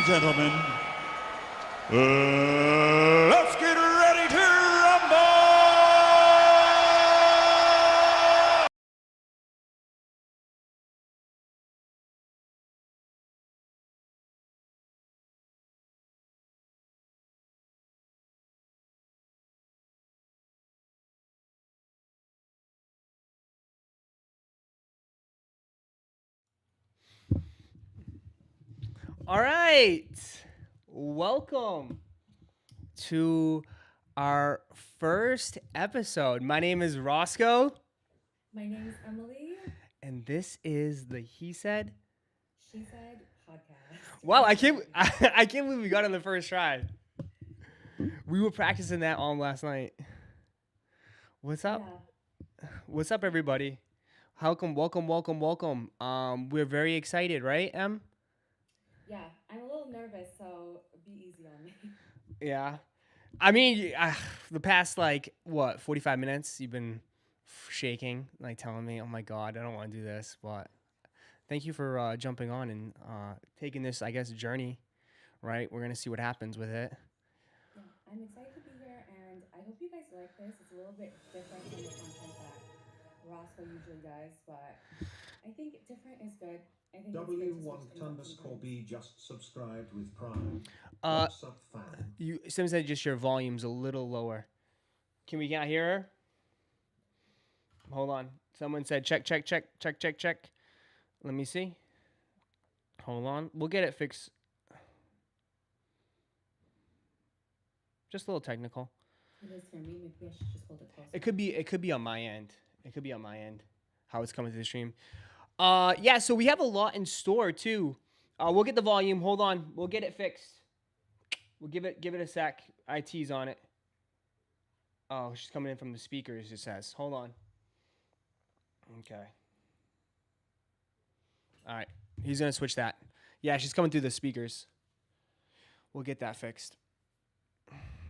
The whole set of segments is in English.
gentlemen, let's get ready to rumble! All right. Welcome to our first episode. My name is Roszko, My name is Emily. and this is the He Said. She Said podcast. Wow, I can't believe we got on the first try. We were practicing that on last night. What's up? Yeah. What's up, everybody? Welcome. We're very excited, right, Em? Yeah, I'm a little nervous, so be easy on me. Yeah. I mean, the past 45 minutes, you've been shaking, like telling me, "Oh my God, I don't want to do this." But thank you for jumping on and taking this, I guess, journey. Right, we're gonna see what happens with it. Yeah, I'm excited to be here, and I hope you guys like this. It's a little bit different from the content that Roscoe usually does, but I think different is good. I think it's good to switch things up sometimes. W1_B just subscribed with Prime. Uh, What's up, fam? Someone said just your volume's a little lower. Can we not hear her? Hold on. Someone said check. Let me see. Hold on. We'll get it fixed. Just a little technical. You guys hear me? Maybe I should just hold it closer. It could be on my end. How it's coming to the stream. Yeah, so we have a lot in store too. We'll get the volume. Hold on. We'll get it fixed. We'll give it a sec. IT's on it. Oh, she's coming in from the speakers, it says. Hold on. Okay. All right. He's going to switch that. Yeah, she's coming through the speakers. We'll get that fixed.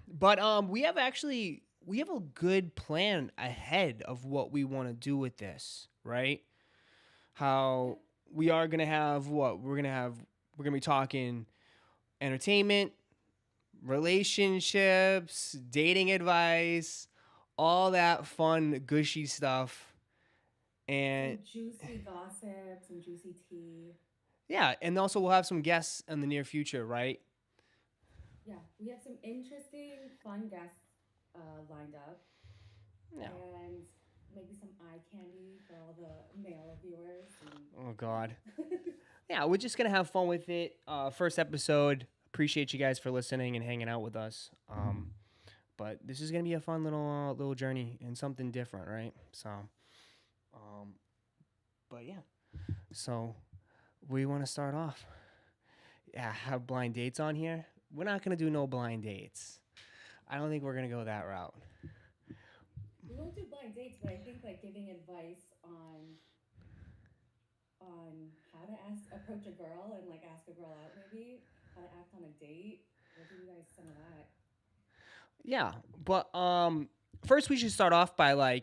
But we have a good plan ahead of what we want to do with this, right? How we are going to have what? We're going to be talking entertainment, relationships, dating advice, all that fun, gushy stuff. And juicy gossip, some juicy tea. Yeah, and also we'll have some guests in the near future, right? Yeah, we have some interesting, fun guests lined up. Yeah. And maybe some eye candy for all the male viewers. Oh, God. Yeah, we're just going to have fun with it. First episode. Appreciate you guys for listening and hanging out with us. But this is going to be a fun little journey and something different, right? So, but yeah. So, we want to start off. Yeah, have blind dates on here. We're not going to do no blind dates. I don't think we're going to go that route. We won't do blind dates, but I think like giving advice on how to approach a girl and like ask a girl out, maybe how to act on a date. We'll give you guys some of that. Yeah, but first we should start off by I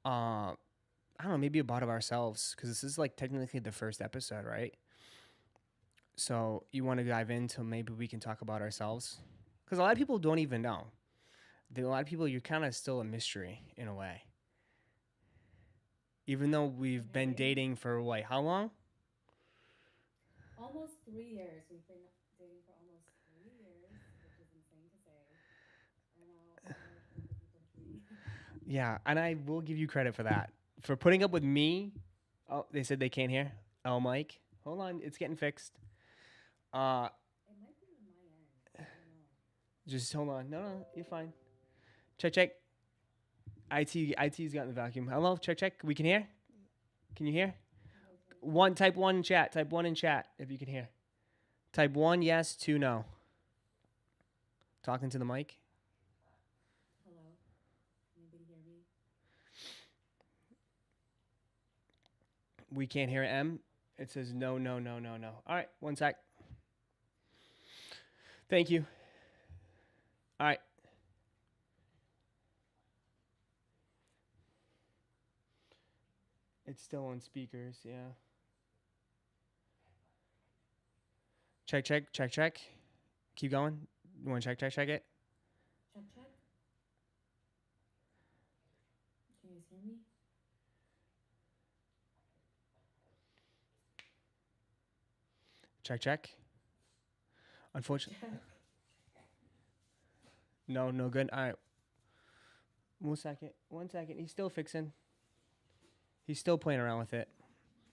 don't know, maybe about ourselves, because this is like technically the first episode, right? So you want to dive into, maybe we can talk about ourselves, because a lot of people don't even know. A lot of people, you're kind of still a mystery in a way. Even though we've been dating for how long? Almost 3 years. We've been dating for almost 3 years, which is insane to say. I know Yeah, and I will give you credit for that. For putting up with me. Oh, they said they can't hear. Oh, Mike. Hold on, it's getting fixed. It might be on my end. I don't know. Just hold on. No, you're fine. Check. IT's got in the vacuum. Hello, check. We can hear? Can you hear? Type 1 in chat. Type 1 in chat if you can hear. Type 1 yes, 2 no. Talking to the mic. Hello? Anybody hear me? We can't hear M. It says no. All right, 1 sec. Thank you. All right. It's still on speakers, yeah. Check, check, check, check. Keep going. You want to check, check, check it? Check, check. Can you guys hear me? Check, check. Unfortunately. Check. No, no good. All right. 1 second. 1 second. He's still fixing. He's still playing around with it.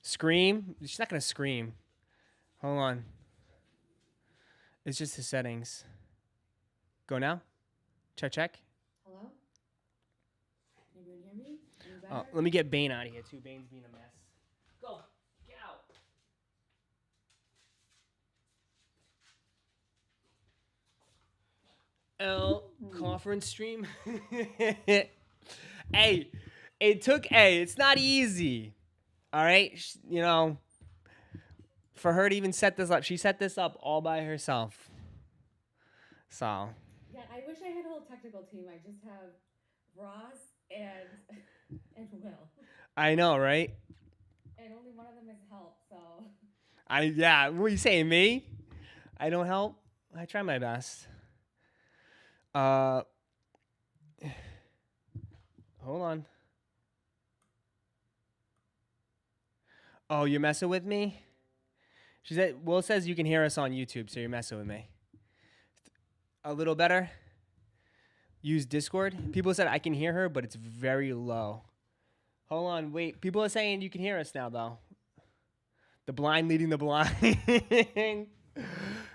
Scream? She's not going to scream. Hold on. It's just the settings. Go now. Check, check. Hello? Anybody hear me? Any Oh, better? let me get Bane out of here, too. Bane's being a mess. Go. Get out. Conference stream. Hey, it's not easy. All right. You know, for her to even set this up, she set this up all by herself. So. Yeah, I wish I had a whole technical team. I just have Ross and Will. I know, right? And only one of them has help, so. Yeah, what are you saying, me? I don't help? I try my best. Hold on. Oh, you're messing with me? She said, Will says you can hear us on YouTube, so you're messing with me. A little better? Use Discord? People said I can hear her, but it's very low. Hold on, wait. People are saying you can hear us now, though. The blind leading the blind.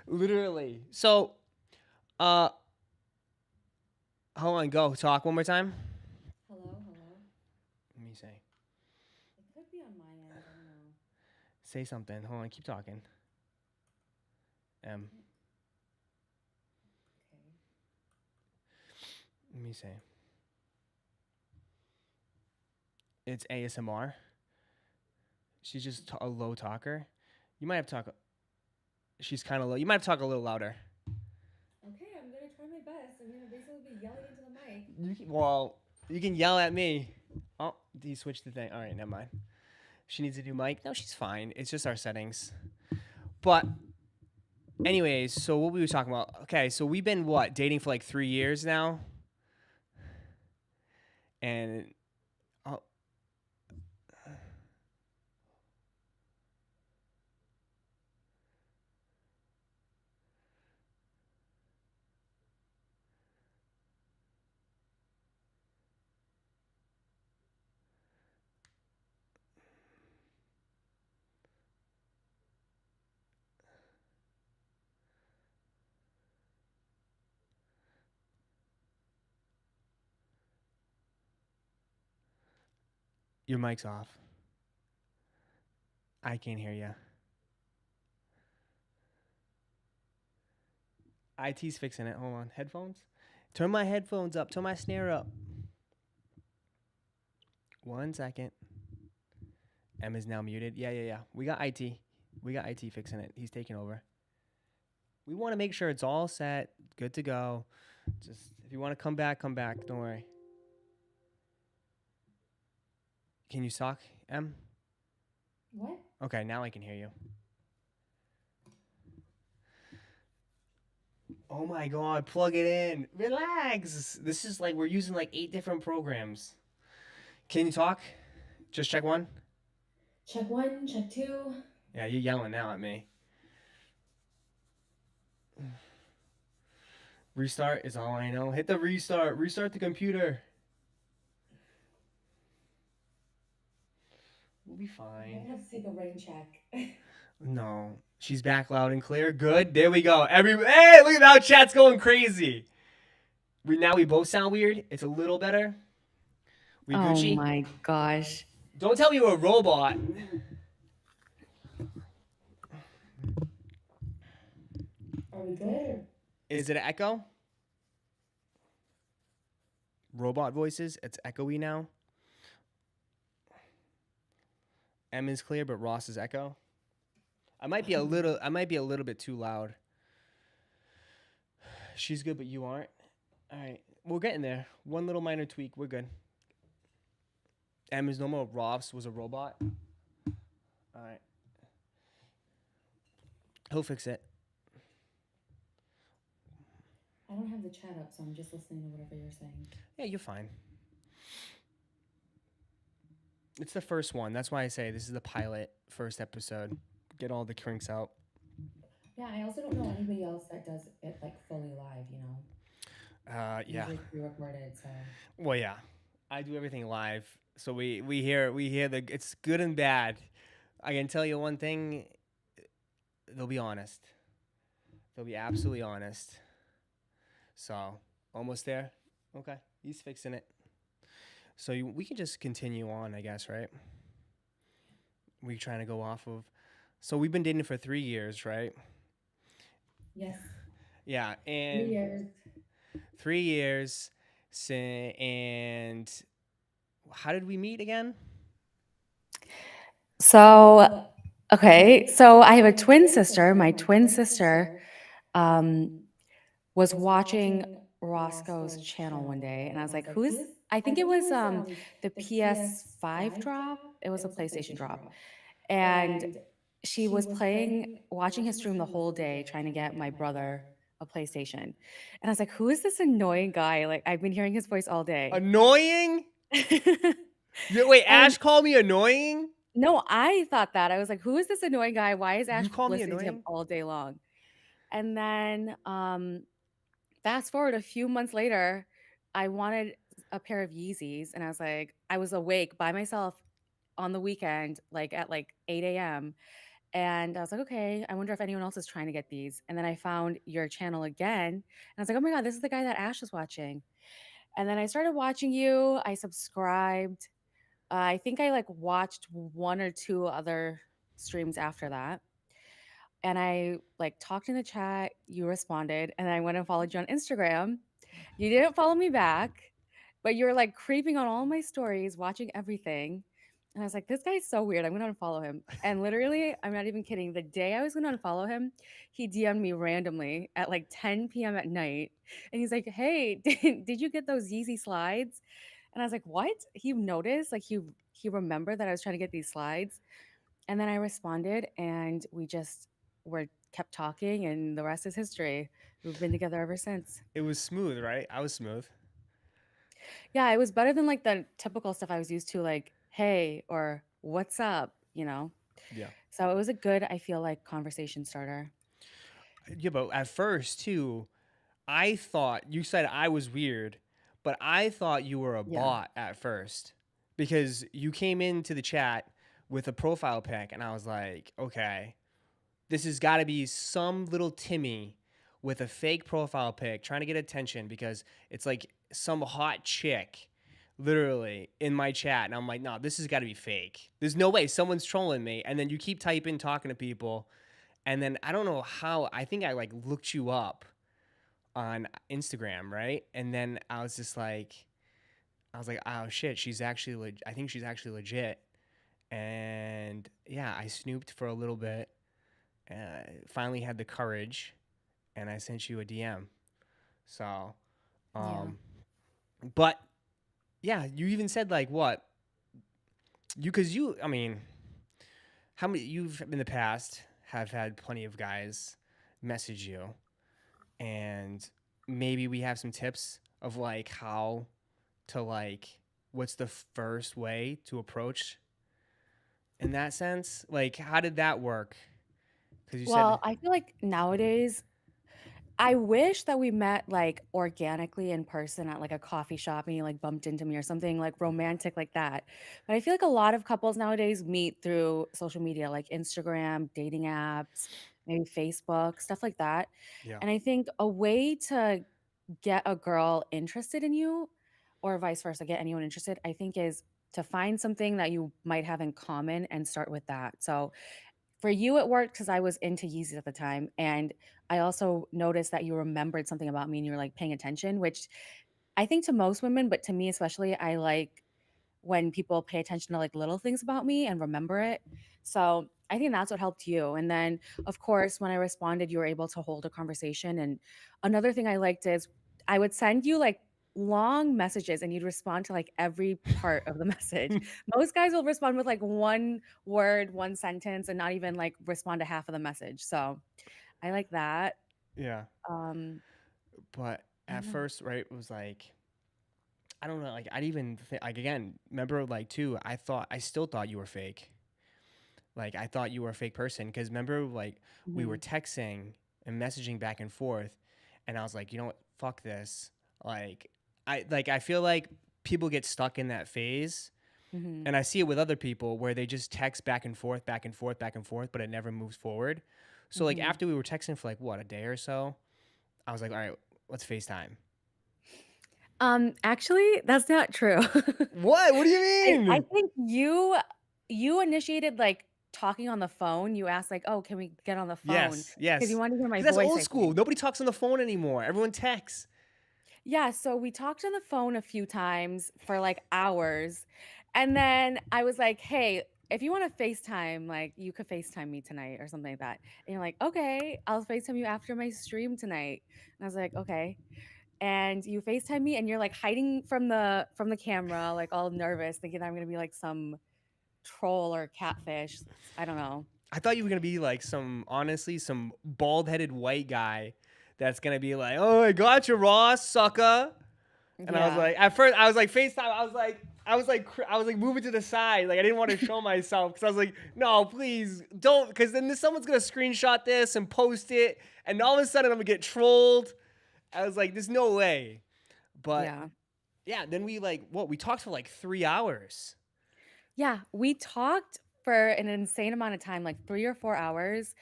Literally. So, hold on, go. Talk one more time. Hello, hello. Let me say. It could be on my end. I don't know. Say something. Hold on, keep talking. Okay. Let me say. It's ASMR. She's just a low talker. You might have to talk. She's kind of low. You might have to talk a little louder. Okay, I'm gonna try my best. I'm gonna basically be yelling into the mic. You can yell at me. Oh, he switched the thing. All right, never mind. She needs a new mic. No, she's fine. It's just our settings. But anyways, so what we were talking about. Okay, so we've been dating for like 3 years now. And your mic's off. I can't hear you. IT's fixing it. Hold on. Headphones? Turn my headphones up. Turn my snare up. 1 second. M is now muted. Yeah. We got IT. We got IT fixing it. He's taking over. We want to make sure it's all set. Good to go. Just if you want to come back, come back. Don't worry. Can you talk, M? What? Okay, now I can hear you. Oh my god, plug it in. Relax. This is like we're using like 8 different programs. Can you talk? Just check one? Check 1, check 2. Yeah, you're yelling now at me. Restart is all I know. Hit the restart. Restart the computer. We'll be I'm fine. gonna have to take a rain check. No. She's back loud and clear. Good. There we go. Hey, look at how chat's going crazy. Now we both sound weird. It's a little better. We Gucci? Oh my gosh. Don't tell me you're a robot. Are we good? Is it an echo? Robot voices. It's echoey now. M is clear, but Ross is echo. I might be a little bit too loud. She's good, but you aren't. All right, we're getting there. One little minor tweak, we're good. M is normal. Ross was a robot. All right, he'll fix it. the chat up, so I'm just listening to whatever you're saying. Yeah, you're fine. It's the first one. That's why I say this is the pilot, first episode. Get all the kinks out. Yeah, I also don't know anybody else that does it like fully live, you know. Yeah. Usually pre-recorded, so Well, yeah. I do everything live, so we hear the. It's good and bad. I can tell you one thing. They'll be honest. They'll be absolutely honest. So almost there. Okay, he's fixing it. So we can just continue on, I guess, right? We trying to go off of. So we've been dating for 3 years, right? yes, Yeah, 3 and years. 3 years. And how did we meet again? So, okay, so I have a twin sister. My twin sister was watching Roszko's channel one day, and I was like, "Who is?" I think it was the PS5 drop. It was a PlayStation drop, and she was watching his stream the whole day, trying to get my brother a PlayStation. And I was like, "Who is this annoying guy? Like, I've been hearing his voice all day." Annoying? Wait, And- Ash called me annoying? No, I thought that. I was like, who is this annoying guy? Why is Ash call me listening to him annoying? all day long? And then fast forward a few months later, I wanted a pair of Yeezys, and I was like, I was awake by myself on the weekend, like at like 8 a.m. And I was like, okay, I wonder if anyone else is trying to get these. And then I found your channel again, and I was like, oh my God, this is the guy that Ash is watching. And then I started watching you. I subscribed. I think I like watched 1 or 2 other streams after that. And I like talked in the chat, you responded, and I went and followed you on Instagram. You didn't follow me back, but you were like creeping on all my stories, watching everything. And I was like, this guy's so weird. I'm going to unfollow him. And literally, I'm not even kidding. The day I was going to unfollow him, he DM'd me randomly at like 10 p.m. at night. And he's like, hey, did you get those Yeezy slides? And I was like, what? He noticed, like he remembered that I was trying to get these slides. And then I responded, and we just were kept talking, and the rest is history. We've been together ever since. It was smooth, right? I was smooth. Yeah, it was better than like the typical stuff I was used to, like, hey, or what's up, you know? Yeah. So it was a good, I feel like, conversation starter. Yeah, but at first too, I thought you said I was weird, but I thought you were a Yeah. bot at first because you came into the chat with a profile pic, and I was like, okay, this has got to be some little Timmy with a fake profile pic trying to get attention because it's like some hot chick literally in my chat. And I'm like, no, this has got to be fake. There's no way someone's trolling me. And then you keep typing, talking to people. And then I don't know how, I think I like looked you up on Instagram, right? And then I was just like, oh shit, I think she's actually legit. And yeah, I snooped for a little bit. Finally had the courage, and I sent you a DM. So, but yeah, you even said like what? I mean, how many you've in the past have had plenty of guys message you, and maybe we have some tips of like how to like what's the first way to approach in that sense? Like, how did that work? Because you Well, said I feel like nowadays, I wish that we met like organically in person at like a coffee shop and you like bumped into me or something like romantic like that. But I feel like a lot of couples nowadays meet through social media like Instagram, dating apps, maybe Facebook, stuff like that. yeah. And I think a way to get a girl interested in you or vice versa, get anyone interested, I think is to find something that you might have in common and start with that. So for you, it worked because I was into Yeezys at the time, and I also noticed that you remembered something about me and you were, like, paying attention, which I think to most women, but to me especially, I like when people pay attention to, like, little things about me and remember it. So, I think that's what helped you, and then, of course, when I responded, you were able to hold a conversation, and another thing I liked is I would send you, like, long messages, and you'd respond to, like, every part of the message. Most guys will respond with, like, 1 word, 1 sentence, and not even, like, respond to half of the message, so I like that. Yeah. Um But at first, right, it was like, I don't know, like I'd even like again, remember like too, I still thought you were fake. Like I thought you were a fake person because remember like we were Mhm. texting and messaging back and forth, and I was like, you know what, fuck this. I feel like people get stuck in that phase, Mhm. and I see it with other people where they just text back and forth, back and forth, back and forth, but it never moves forward. So like Mhm. after we were texting for like what, a day or so, I was like, all right, let's FaceTime. Actually, that's not true. What? What do you I mean? think you initiated, like, talking on the phone. You asked, like, "Oh, can we get on the phone?" Yes, Because you yes. wanted to hear my Because that's voice, old I school. think. Nobody talks on the phone anymore. Everyone texts. Yeah, so we talked on the phone a few times for, like, hours, and then I was like, "Hey, if you wanna FaceTime, like, you could FaceTime me tonight," or something like that. And you're like, "Okay, I'll FaceTime you after my stream tonight." And I was like, "Okay." And you FaceTime me, and you're, like, hiding from the camera, like, all nervous, thinking I'm gonna be, like, some troll or catfish. I don't know. I thought you were gonna be like honestly, some bald-headed white guy that's gonna be like, "Oh, I got you, Ross, sucker." And I was Yeah. like, at first, I was like FaceTime. I was like moving to the side, like I didn't want to show myself because I was like, "No, please don't," because then someone's gonna screenshot this and post it, and all of a sudden I'm gonna get trolled. I was like, "There's no way." But Yeah. yeah, then we talked for like 3 hours. Yeah, we talked for an insane amount of time, like 3 or 4 hours,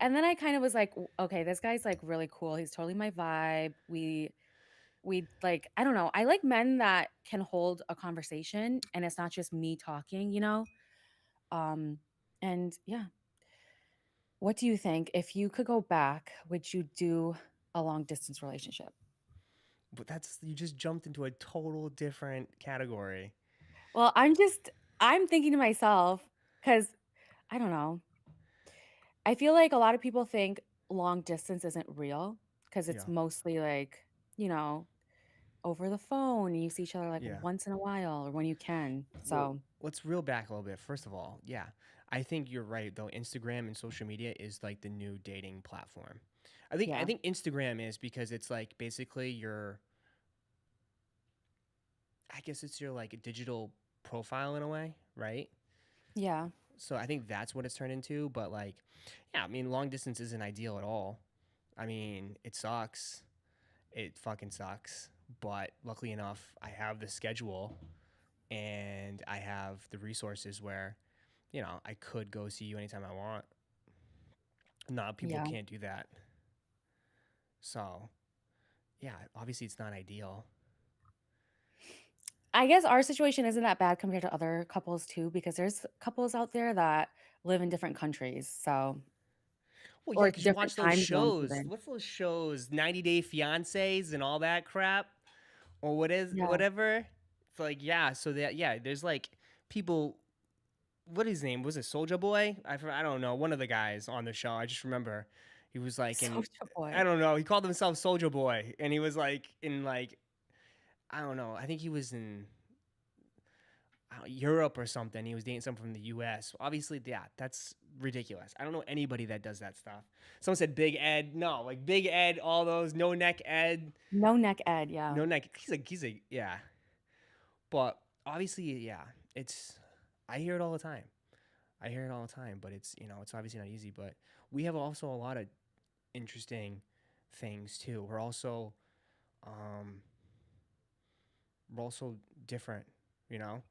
and then I kind of was like, Okay, this guy's, like, really cool. He's totally my vibe. We like, I don't know, I like men that can hold a conversation, and it's not just me talking, you know? Um, and yeah. What do you think? If you could go back, would you do a long distance relationship? But you just jumped into a total different category. Well, I'm thinking to myself, because I don't know. I feel like a lot of people think long distance isn't real because it's Yeah. mostly like, you know, over the phone and you see each other like Yeah. once in a while or when you can. Well, So, let's reel back a little bit. First of all, yeah, I think you're right though. Instagram and social media is like the new dating platform. I yeah. think Instagram is because it's like basically I guess it's your like digital profile in a way, right? Yeah. So I think that's what it's turned into, but like yeah, I mean long distance isn't ideal at all. I mean, it sucks. It fucking sucks. But luckily enough, I have the schedule and I have the resources where I could go see you anytime I want. No, people Yeah. can't do that. So, yeah, obviously it's not ideal. I guess our situation isn't that bad compared to other couples too, because there's couples out there that live in different countries. So, Well, yeah, or because you different watch those time zones shows. even. What's those shows? 90 Day Fiancés and all that crap? Or Yeah. whatever? It's like, yeah, so there's like people. What his name? Was it Soldier Boy? I don't know. One of the guys on the show. I just remember he was like in. Soulja I Boy. don't know. He called himself Soldier Boy. And he was like in like. I don't know. I think he was in Europe or something. He was dating someone from the U.S. Obviously, yeah, that's ridiculous. I don't know anybody that does that stuff. Someone said Big Ed. No, like Big Ed, all those no neck Ed, No neck Ed. Yeah. no neck. Yeah. But obviously, yeah, it's. I hear it all the time. I hear it all the time. But it's obviously not easy. But we have also a lot of interesting things too. Um, we're also different. You know,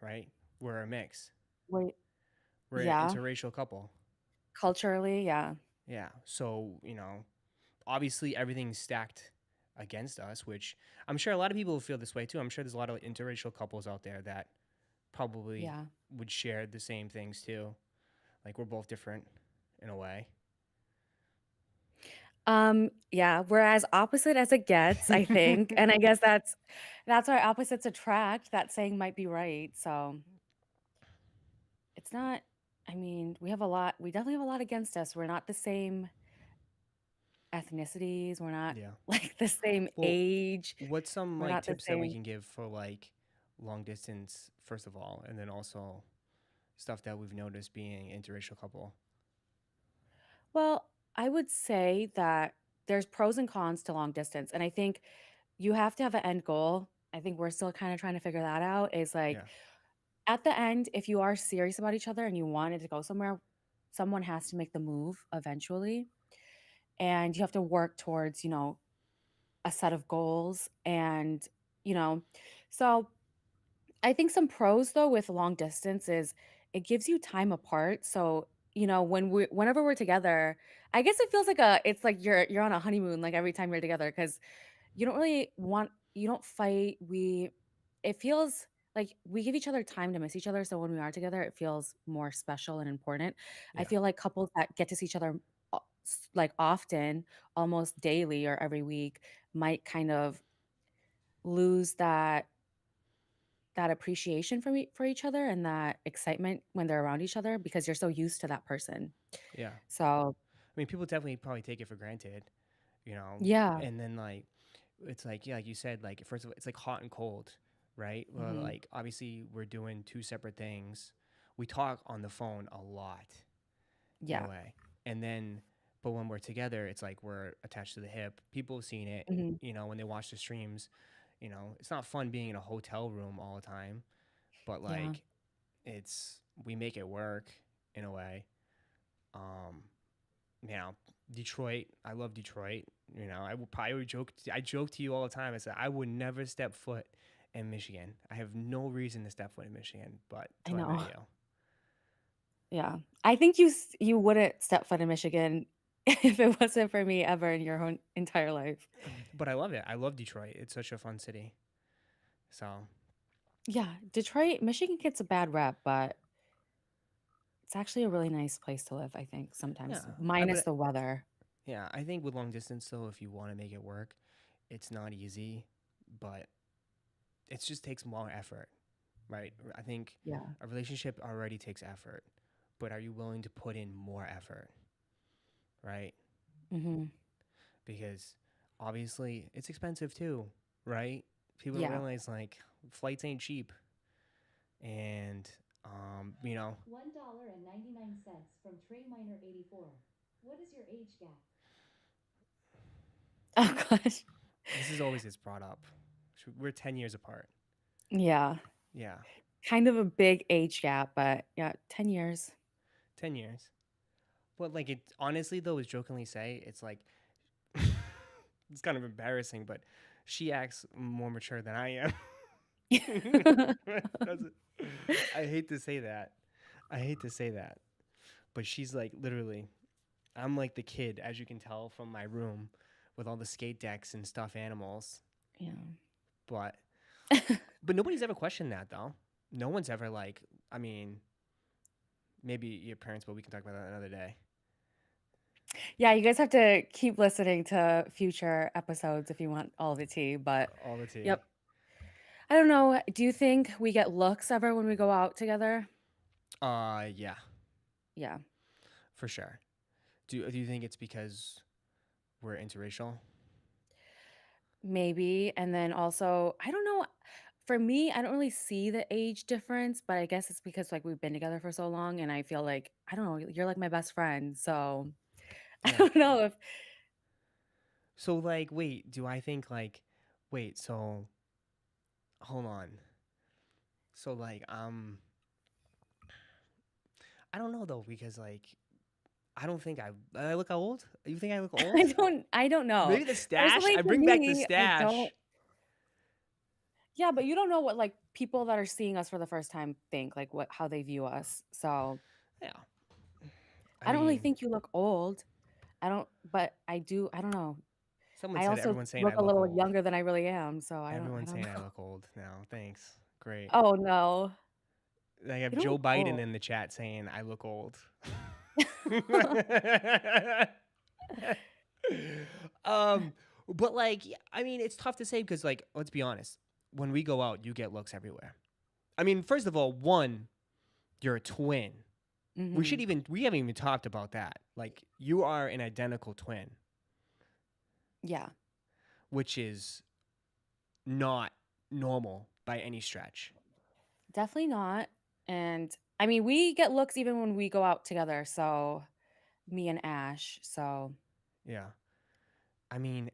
right? We're a mix. Wait. We're an Yeah. interracial couple. Culturally. Yeah. Yeah. So, obviously everything's stacked against us, which I'm sure a lot of people feel this way too. I'm sure there's a lot of interracial couples out there that probably Yeah. would share the same things too. Like we're both different in a way. Yeah, we're as opposite as it gets, I think. And I guess that's why opposites attract. That saying might be right. So it's not, I mean, we definitely have a lot against us. We're not the same ethnicities. We're not Yeah. like the same Well, age. what's some We're like not the tips that we same. can give for like long distance first of all, and then also stuff that we've noticed being interracial couple? Well, I would say that there's pros and cons to long distance. And I think you have to have an end goal. I think we're still kind of trying to figure that out. Is like Yeah. at the end, if you are serious about each other and you wanted to go somewhere, someone has to make the move eventually. And you have to work towards, a set of goals. And, you know, so I think some pros though with long distance is it gives you time apart. So, whenever we're together, I guess it feels like it's like you're on a honeymoon like every time you're together because you don't fight. It feels like we give each other time to miss each other. So when we are together, it feels more special and important. I Yeah. feel like couples that get to see each other like often, almost daily or every week, might kind of lose that appreciation for each other and that excitement when they're around each other because you're so used to that person. Yeah. So, I mean, people definitely probably take it for granted, yeah. and then like it's like yeah, like you said, like first of all, it's like hot and cold, right? Well, Mhm. like obviously we're doing two separate things. We talk on the phone a lot in a Yeah. way, and then but when we're together, it's like we're attached to the hip. People have seen it, Mhm. when they watch the streams. It's not fun being in a hotel room all the time, but Yeah. like we make it work in a way. Um, you know, Detroit. I love Detroit. I joke to you all the time. I said I would never step foot in Michigan. I have no reason to step foot in Michigan, but I till I met know. you. Yeah. I think you wouldn't step foot in Michigan if it wasn't for me ever in your whole entire life. But I love it. I love Detroit. It's such a fun city. So Yeah, Detroit, Michigan gets a bad rep, but it's actually a really nice place to live, I think, yeah, sometimes, minus but the weather. yeah, I think with long distance though, if you want to make it work, it's not easy, but it just takes more effort, right? I think Yeah. a relationship already takes effort, but are you willing to put in more effort, right? Mhm. Because obviously it's expensive too, right? People don't Yeah. realize like flights ain't cheap, and $1.99 from Trey Miner 84. What is your age gap? Oh gosh. this is always gets brought up. We're 10 years apart. Yeah. Yeah, Kind of a big age gap, but yeah, 10 years. 10 years. But like it honestly though, is jokingly say it's like it's kind of embarrassing, but she acts more mature than I am. I hate to say that. I hate to say that. But she's like literally, I'm like the kid, as you can tell from my room, with all the skate decks and stuffed animals. Yeah. But nobody's ever questioned that though. No one's ever like, I mean, maybe your parents, but we can talk about that another day. Yeah, you guys have to keep listening to future episodes if you want all the tea, but All the tea. yep. I don't know. Do you think we get looks ever when we go out together? Yeah, Yeah. for sure. Do you think it's because we're interracial? Maybe. And then also, I don't know. For me, I don't really see the age difference, but I guess it's because like we've been together for so long and I feel like, I don't know, you're like my best friend. So I Yeah. don't know if So like, wait, do I think like, wait, so hold on. So like, I don't know though because like, I don't think I look old. You think I look old? I don't know. Maybe the stash. Personally I for bring back the me, I stash. don't. Yeah, but you don't know what like people that are seeing us for the first time think, like how they view us. So Yeah. I I don't really mean, think you look old. I don't, but I don't know. someone I said also everyone's saying I look a look little old. younger than I really am, so I Everyone's don't saying I know. look old now. Thanks. Great. Oh no. I have You don't Joe look Biden old. in the chat saying I look old. um, but like, I mean, it's tough to say because, like, let's be honest. When we go out, you get looks everywhere. I mean, first of all, one, you're a twin. Mhm. We haven't even talked about that. Like, you are an identical twin, Yeah. which is not normal by any stretch. Definitely not. And I mean, we get looks even when we go out together, so me and Ash. So Yeah. I mean,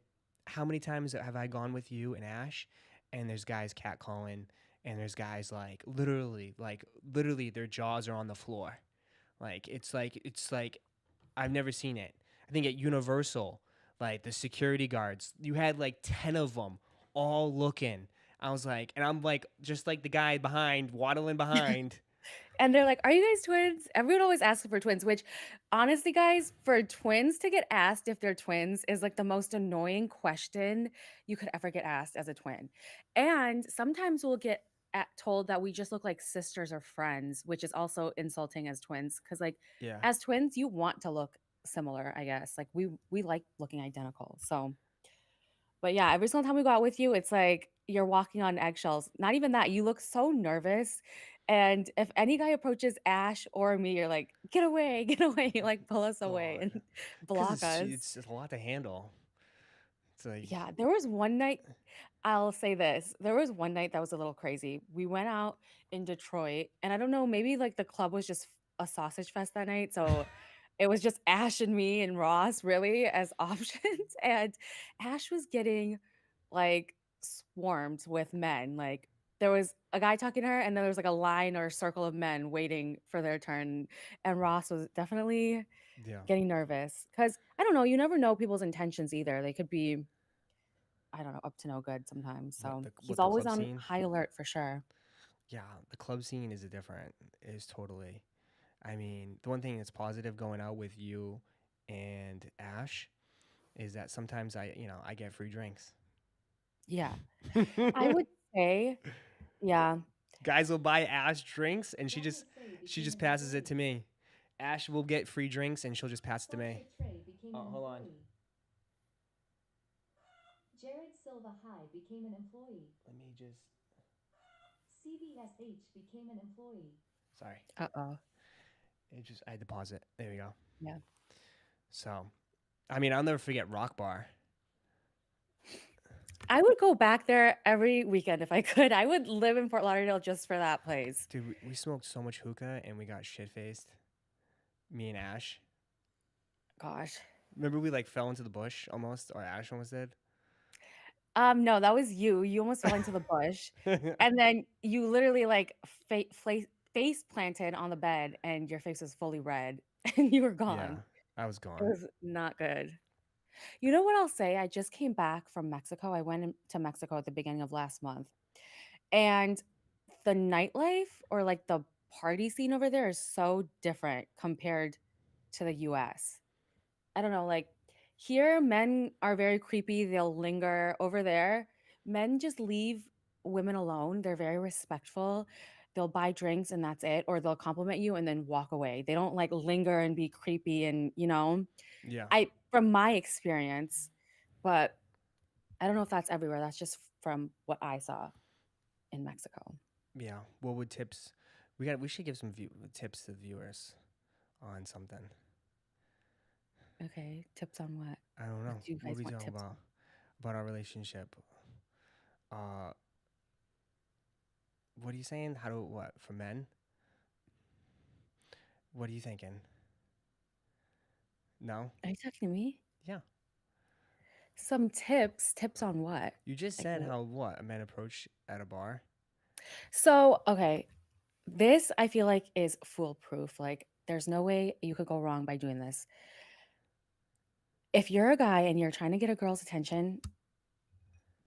how many times have I gone with you and Ash, and there's guys catcalling, and there's guys like literally their jaws are on the floor. Like I've never seen it. I think at Universal, like the security guards, you had like 10 of them all looking. I was like, and I'm like, just like the guy behind, waddling behind. And they're like, "Are you guys twins?" Everyone always asks for twins, which honestly, guys, for twins to get asked if they're twins is like the most annoying question you could ever get asked as a twin. And sometimes we'll get told that we just look like sisters or friends, which is also insulting as twins. Because like Yeah. as twins, you want to look similar, I guess. Like we like looking identical. So, but yeah, every single time we go out with you, it's like you're walking on eggshells. Not even that, you look so nervous. And if any guy approaches Ash or me, you're like, get away, like pull us away and God. Because block us. it's a lot to handle. It's like, Yeah, there was one night, I'll say this. There was one night that was a little crazy. We went out in Detroit, and I don't know, maybe like the club was just a sausage fest that night. So it was just Ash and me and Ross really as options. And Ash was getting like swarmed with men. Like there was a guy talking to her, and then there was like a line or a circle of men waiting for their turn. And Ross was definitely yeah. getting nervous because I don't know, you never know people's intentions either. They could be, I don't know, up to no good sometimes. So he's What the always club on scene? high alert for sure. Yeah, the club scene is a different. Is totally. I mean, the one thing that's positive going out with you and Ash is that sometimes I get free drinks. Yeah. I would say, yeah. Guys will buy Ash drinks, and she just passes it to me. Ash will get free drinks, and she'll just pass it to me. Oh, hold on. Jared Silva High became an employee. Let me just. CVSH became an employee. Sorry. Uh-oh. I had to pause it. There we go. Yeah. So, I mean, I'll never forget Rock Bar. I would go back there every weekend if I could. I would live in Fort Lauderdale just for that place. Dude, we smoked so much hookah, and we got shit faced. Me and Ash. Gosh. Remember we like fell into the bush almost, or Ash almost did. No, that was you. You almost fell into the bush. And then you literally like face planted on the bed and your face was fully red and you were Yeah, gone. I was It gone. was not good. You know what I'll say? I just came back from Mexico. I went to Mexico at the beginning of last month. And the nightlife or like the party scene over there is so different compared to the US. I don't know, like here men are very creepy, they'll linger. Over there, men just leave women alone. They're very respectful. They'll buy drinks and that's it, or they'll compliment you and then walk away. They don't like linger and be creepy and, Yeah. I from my experience, but I don't know if that's everywhere. That's just from what I saw in Mexico. Yeah. What would tips? We should give some tips to the viewers on something. Okay, tips on what? I don't know. What do you What guys are we want talking tips on? about our relationship? What are you saying? How to what for men? What are you thinking? No? Are you talking to me? Yeah. Some tips on what? You just Like said what? how what a man approach at a bar. So, okay, this I feel like is foolproof. Like, there's no way you could go wrong by doing this. If you're a guy and you're trying to get a girl's attention,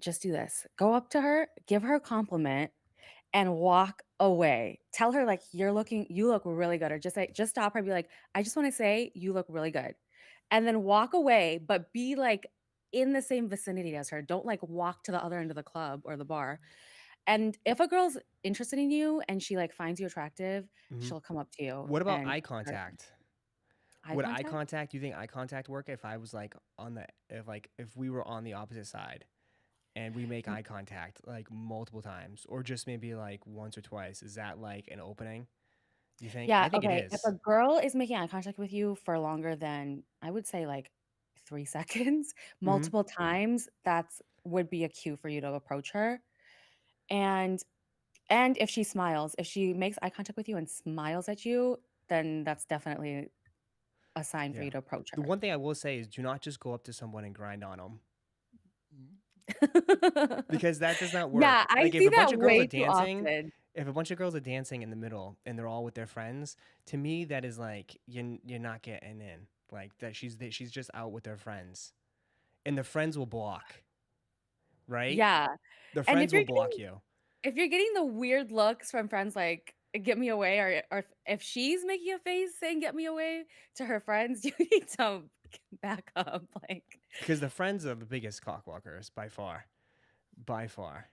just do this. Go up to her, give her a compliment, and walk away. Tell her like you look really good, or just stop her and be like, I just want to say you look really good. And then walk away, but be like in the same vicinity as her. Don't like walk to the other end of the club or the bar. And if a girl's interested in you and she like finds you attractive, Hmm. she'll come up to you What about and eye start contact? eye Would eye contact. contact? You think eye contact work if I was like if we were on the opposite side and we make eye contact like multiple times or just maybe like once or twice? Is that like an opening? You think? Yeah, I think it okay. If is. a girl is making eye contact with you for longer than I would say like 3 seconds, Mm-hmm. multiple times, that's would be a cue for you to approach her. And if she smiles, if she makes eye contact with you and smiles at you, then that's definitely a sign for Yeah. you to approach The her. one thing I will say is do not just go up to someone and grind on them because that does not work. Yeah, I Like if see a bunch that of girls are way too dancing, often. if a bunch of girls are dancing in the middle and they're all with their friends, to me that is like you're not getting in. Like that she's just out with their friends, and the friends will block, right? Yeah. The And if friends will you're block getting you. if you're getting the weird looks from friends like get me away, or if she's making a face saying get me away to her friends, you need to back up. Like, Because the friends are the biggest cockwalkers by far. By far.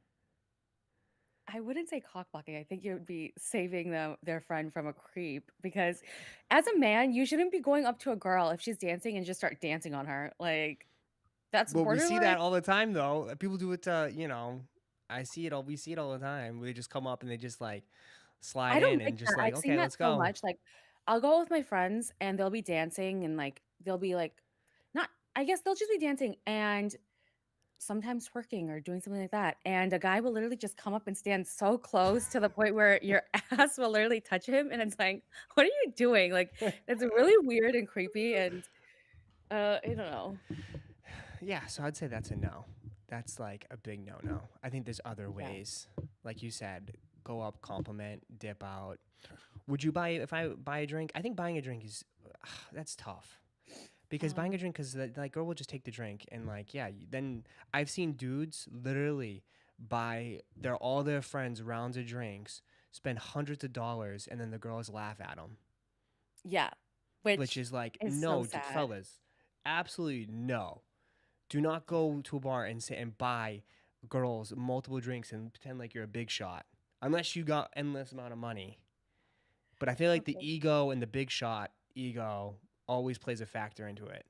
I wouldn't say cock blocking. I think you would be saving their friend from a creep, because as a man, you shouldn't be going up to a girl if she's dancing and just start dancing on her. Like, that's Well, we see that borderline. all the time though. People do it I see it all we see it all the time. They just come up and they just like slide I don't in like and just that. like, I've seen okay, that let's so go. much. Like, I'll go with my friends and they'll be dancing and like they'll be like, not. I guess they'll just be dancing and sometimes twerking or doing something like that. And a guy will literally just come up and stand so close to the point where your ass will literally touch him, and it's like, what are you doing? Like, it's really weird and creepy. And I don't know. Yeah, so I'd say that's a no. That's like a big no. I think there's other Yeah. ways. Like you said, go up, compliment, dip out. Would you buy if I buy a drink? I think buying a drink is that's tough. Because buying a drink, because like girl will just take the drink and like then I've seen dudes literally buy all their friends rounds of drinks, spend hundreds of dollars, and then the girls laugh at them, Yeah, which which is like is so no, sad. fellas, absolutely no. Do not go to a bar and sit and buy girls multiple drinks and pretend like you're a big shot, unless you got endless amount of money. But I feel like the Okay. ego and the big shot ego always plays a factor into it.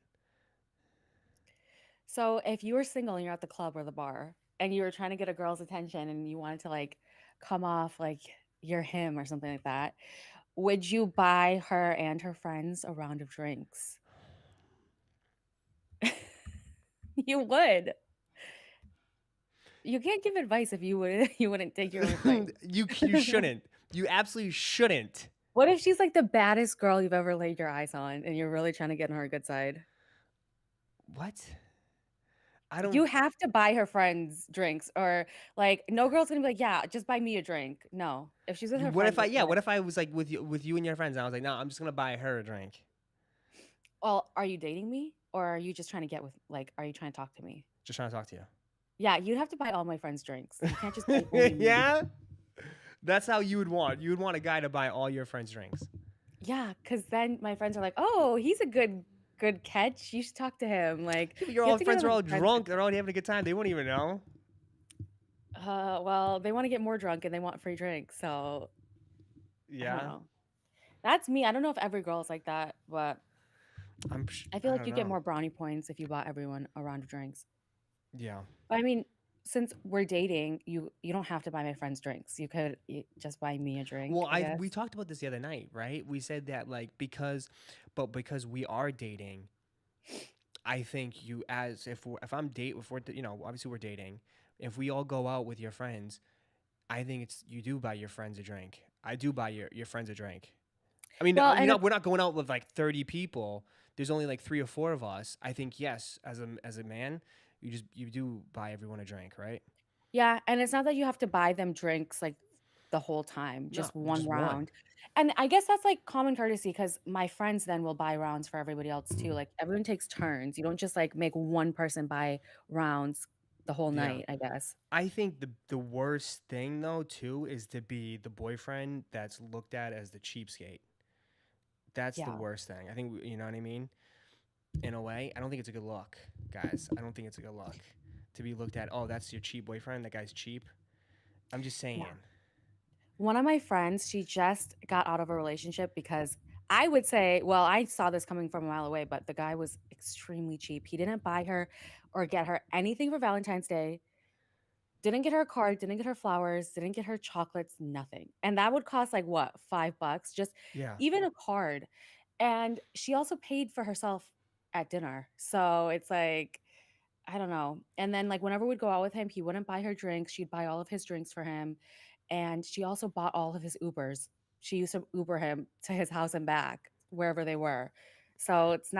So if you were single and you're at the club or the bar and you were trying to get a girl's attention and you wanted to like come off like you're him or something like that, would you buy her and her friends a round of drinks? You would. You can't give advice if you wouldn't take your own advice. You shouldn't. You absolutely shouldn't. What if she's like the baddest girl you've ever laid your eyes on and you're really trying to get on her good side? What? I don't. You have to buy her friends drinks, or like no girl's gonna be like, yeah, just buy me a drink. No. If she's with her What friends, if I? like, Yeah. yeah. What if I was like with you and your friends? And I was like, no, I'm just gonna buy her a drink. Well, are you dating me? Or are you just trying to get with like, are you trying to talk to me? Just trying to talk to Yeah, you'd have to buy all my friends drinks. You can't just buy you. only me. Yeah. That's how you would want. You would want a guy to buy all your friends drinks. Yeah, because then my friends are like, oh, he's a good catch. You should talk to him. Like, Yeah, but your you have all to get friends on are a all friends drunk. They're already having a good time. They wouldn't even know. well, they want to get more drunk and they want free drinks. So I don't Yeah. know. That's me. I don't know if every girl is like that, but I feel I like don't you get know. more brownie points if you bought everyone a round of drinks. Yeah. But I mean, since we're dating, you don't have to buy my friends drinks. You could just buy me a drink, Well, I guess. we talked about this the other night, right? We said that like because we are dating, I think you as if I'm date if we're obviously we're dating, if we all go out with your friends, I think it's you do buy your friends a drink. I do buy your friends a drink. I mean, Well, and we're not going out with like 30 people. There's only like 3 or 4 of us. I think yes, as a man, you do buy everyone a drink, right? yeah, and it's not that you have to buy them drinks like the whole time, No, just one just one. round. And I guess that's like common courtesy because my friends then will buy rounds for everybody else too. Like everyone takes turns. You don't just like make one person buy rounds the whole Yeah. night, I guess. I think the worst thing though too is to be the boyfriend that's looked at as the cheapskate. That's the Yeah. worst thing. I think you know what I mean. In a way, I don't think it's a good look, guys. I don't think it's a good look to be looked at. Oh, that's your cheap boyfriend. That guy's cheap. I'm just saying. Yeah. One of my friends, she just got out of a relationship because I would say, well, I saw this coming from a mile away, but the guy was extremely cheap. He didn't buy her or get her anything for Valentine's Day. Didn't get her a card, didn't get her flowers, didn't get her chocolates, nothing. And that would cost like what, $5? Just Yeah. even a card. And she also paid for herself at dinner. So it's like, I don't know. And then like whenever we'd go out with him, he wouldn't buy her drinks. She'd buy all of his drinks for him. And she also bought all of his Ubers. She used to Uber him to his house and back, wherever they were. So Yeah. it's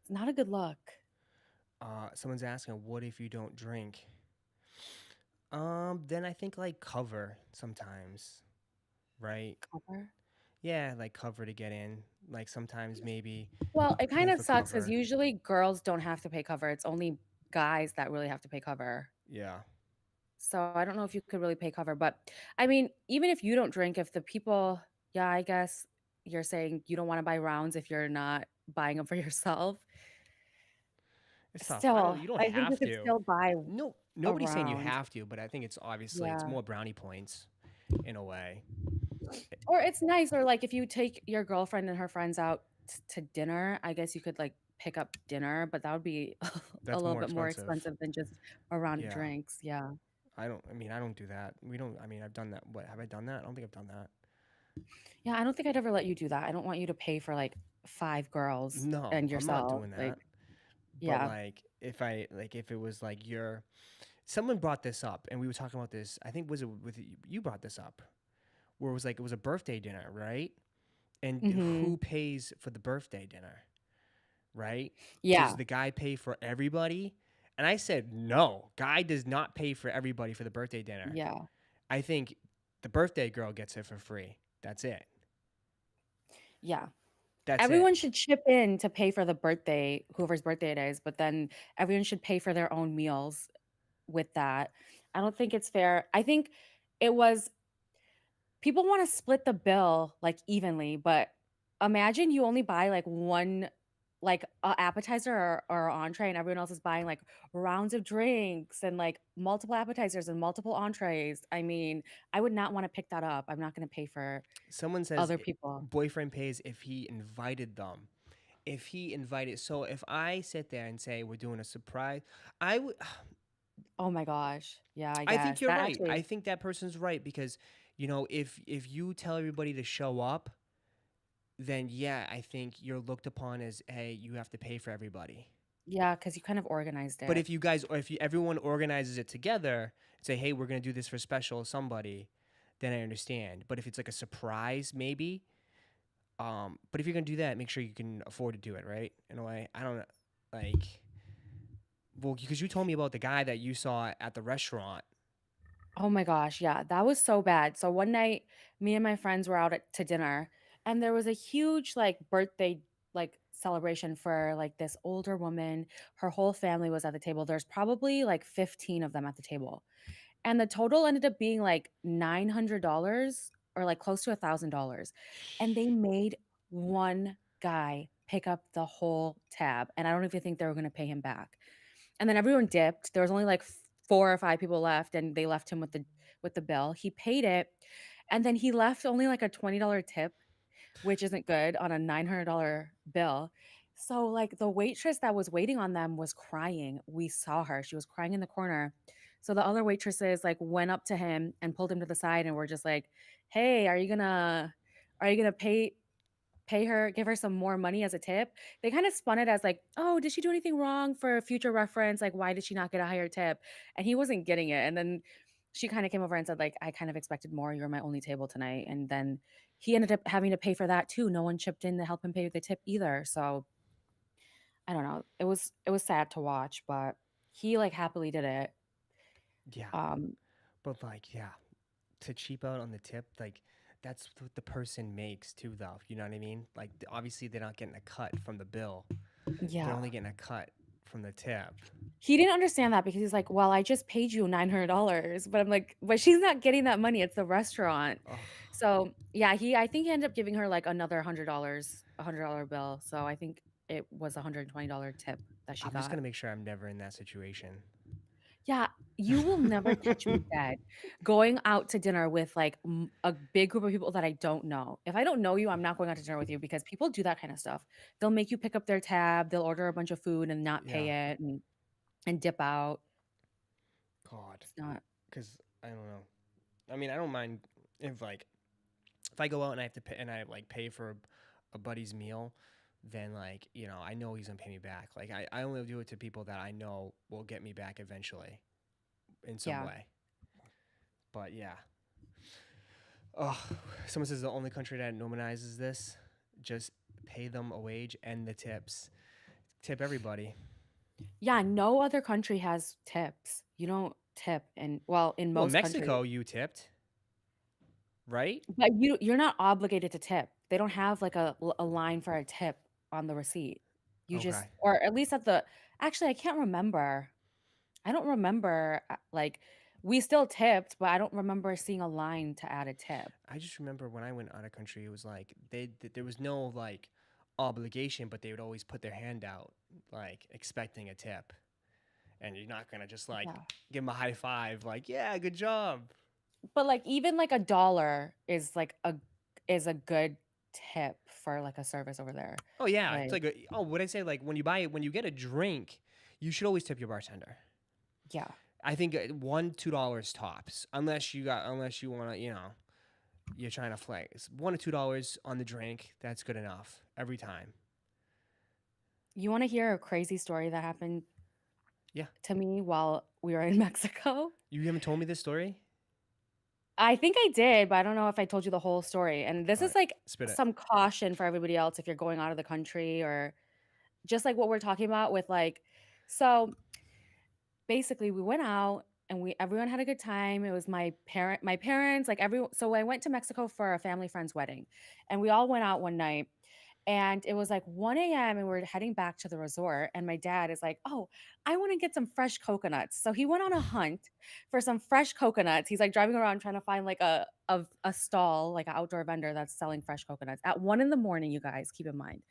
not a good look. Someone's asking, what if you don't drink? Then I think like cover sometimes, right? Cover. Yeah, like cover to get in. Like sometimes maybe Well, it pay kind of for sucks because cover. usually girls don't have to pay cover. It's only guys that really have to pay cover. Yeah. So I don't know if you could really pay cover, but I mean, even if you don't drink, if the people, yeah, I guess you're saying you don't want to buy rounds if you're not buying them for yourself. It's tough. I don't Still, You don't I think you have could to. still buy No, a nobody's saying you round. have to, but I think it's obviously it's Yeah. more brownie points in a way. Or it's nice, or like if you take your girlfriend and her friends out to dinner, I guess you could like pick up dinner, but that would be a That's little more bit more expensive. expensive than just a round of Yeah. drinks. Yeah. I don't do that. We don't I mean, I've done that. What, have I done that? I don't think I've done that. Yeah, I don't think I'd ever let you do that. I don't want you to pay for like 5 girls No, and I'm not yourself. doing Like, that. But yeah. if it was like someone brought this up and we were talking about this, I think was it with you brought this up, where it was like it was a birthday dinner, right? And Mhm. who pays for the birthday dinner, right? Does Yeah. the guy pay for everybody? And I said, no, guy does not pay for everybody for the birthday dinner. Yeah. I think the birthday girl gets it for free. That's it. Yeah. That's it. Everyone should chip in to pay for the birthday, whoever's birthday it is, but then everyone should pay for their own meals with that. I don't think it's fair. I think it was people want to split the bill like evenly, but imagine you only buy like one like a appetizer or entree and everyone else is buying like rounds of drinks and like multiple appetizers and multiple entrees. I mean, I would not want to pick that up. I'm not going to pay for Someone says other people. boyfriend pays if he invited them. If he invited, so if I sit there and say we're doing a surprise, I would. Oh my gosh. Yeah, I I think guess. you're That right. I actually think that person's right because, if you tell everybody to show up, then yeah, I think you're looked upon as, hey, you have to pay for everybody. yeah, cuz you kind of organized But it. if you guys, or if you, everyone organizes it together, say, hey, we're gonna do this for special somebody, then I understand. But if it's like a surprise, maybe. But if you're gonna do that, make sure you can afford to do it, right? In a way, I don't know, like, well, because you told me about the guy that you saw at the restaurant. Oh my gosh, yeah, that was so bad. So one night, me and my friends were out to dinner, and there was a huge like birthday like celebration for like this older woman. Her whole family was at the table. There's probably like 15 of them at the table. And the total ended up being like $900 or like close to $1,000. And they made one guy pick up the whole tab. And I don't even think they were going to pay him back. And then everyone dipped. There was only like 4 or 5 people left, and they left him with the bill. He paid it, and then he left only like a $20 tip, which isn't good on a $900 bill. So like the waitress that was waiting on them was crying. We saw her. She was crying in the corner. So the other waitresses like went up to him and pulled him to the side and were just like, "Hey, are you gonna pay her, give her some more money as a tip?" They kind of spun it as like, "Oh, did she do anything wrong for future reference? Like, why did she not get a higher tip?" And he wasn't getting it. And then she kind of came over and said, like, "I kind of expected more. You're my only table tonight." And then he ended up having to pay for that too. No one chipped in to help him pay the tip either. So I don't know. It was sad to watch, but he like happily did it. Yeah, Um, but like, yeah, to cheap out on the tip, like that's what the person makes too, though. You know what I mean? Like, obviously, they're not getting a cut from the bill; they're yeah. only getting a cut from the tip. He didn't understand that because he's like, "Well, I just paid you $900." But I'm like, "But she's not getting that money. It's the restaurant." Oh, So, yeah, I think he ended up giving her like another $100, a $100 bill. So I think it was a $120 tip that she I'm just got. gonna make sure I'm never in that situation. Yeah, you will never catch me dead going out to dinner with like a big group of people that I don't know. If I don't know you, I'm not going out to dinner with you because people do that kind of stuff. They'll make you pick up their tab, they'll order a bunch of food and not Yeah, pay it and dip out. God, It's not. because I don't know. I mean, I don't mind if like if I go out and I have to pay and I like pay for a buddy's meal, then like I know he's gonna pay me back. Like I only do it to people that I know will get me back eventually in some Yeah. way. But yeah. Oh, someone says the only country that normalizes this, just pay them a wage and the tips. Tip everybody. Yeah, no other country has tips. You don't tip, and well, in Well, most countries, Mexico, you tipped, right? but you're not obligated to tip. They don't have like a line for a tip on the receipt. You just, Okay. or at least at the, actually, I can't remember. I don't remember like we still tipped, but I don't remember seeing a line to add a tip. I just remember when I went out of country, it was like there was no like obligation, but they would always put their hand out, like expecting a tip, and you're not gonna just like Yeah. give them a high five, like yeah, good job. But like even like $1 is like a good tip for like a service over there. Oh yeah, it's Like, like what I say, like when you get a drink, you should always tip your bartender. yeah. I think $1-2 tops, unless you want to, you're trying to flex. $1 or $2 on the drink, that's good enough every time. You want to hear a crazy story that happened Yeah. to me while we were in Mexico? You haven't told me this story? I think I did, but I don't know if I told you the whole story. And this All is right, like spit it. some caution for everybody else if you're going out of the country, or just like what we're talking about with like, so basically we went out and everyone had a good time. It was my parents, like so I went to Mexico for a family friend's wedding, and we all went out one night, and it was like 1 a.m. and we're heading back to the resort, and my dad is like, "Oh, I want to get some fresh coconuts." So he went on a hunt for some fresh coconuts. He's like driving around trying to find like a stall, like an outdoor vendor that's selling fresh coconuts at 1 in the morning, you guys, keep in mind.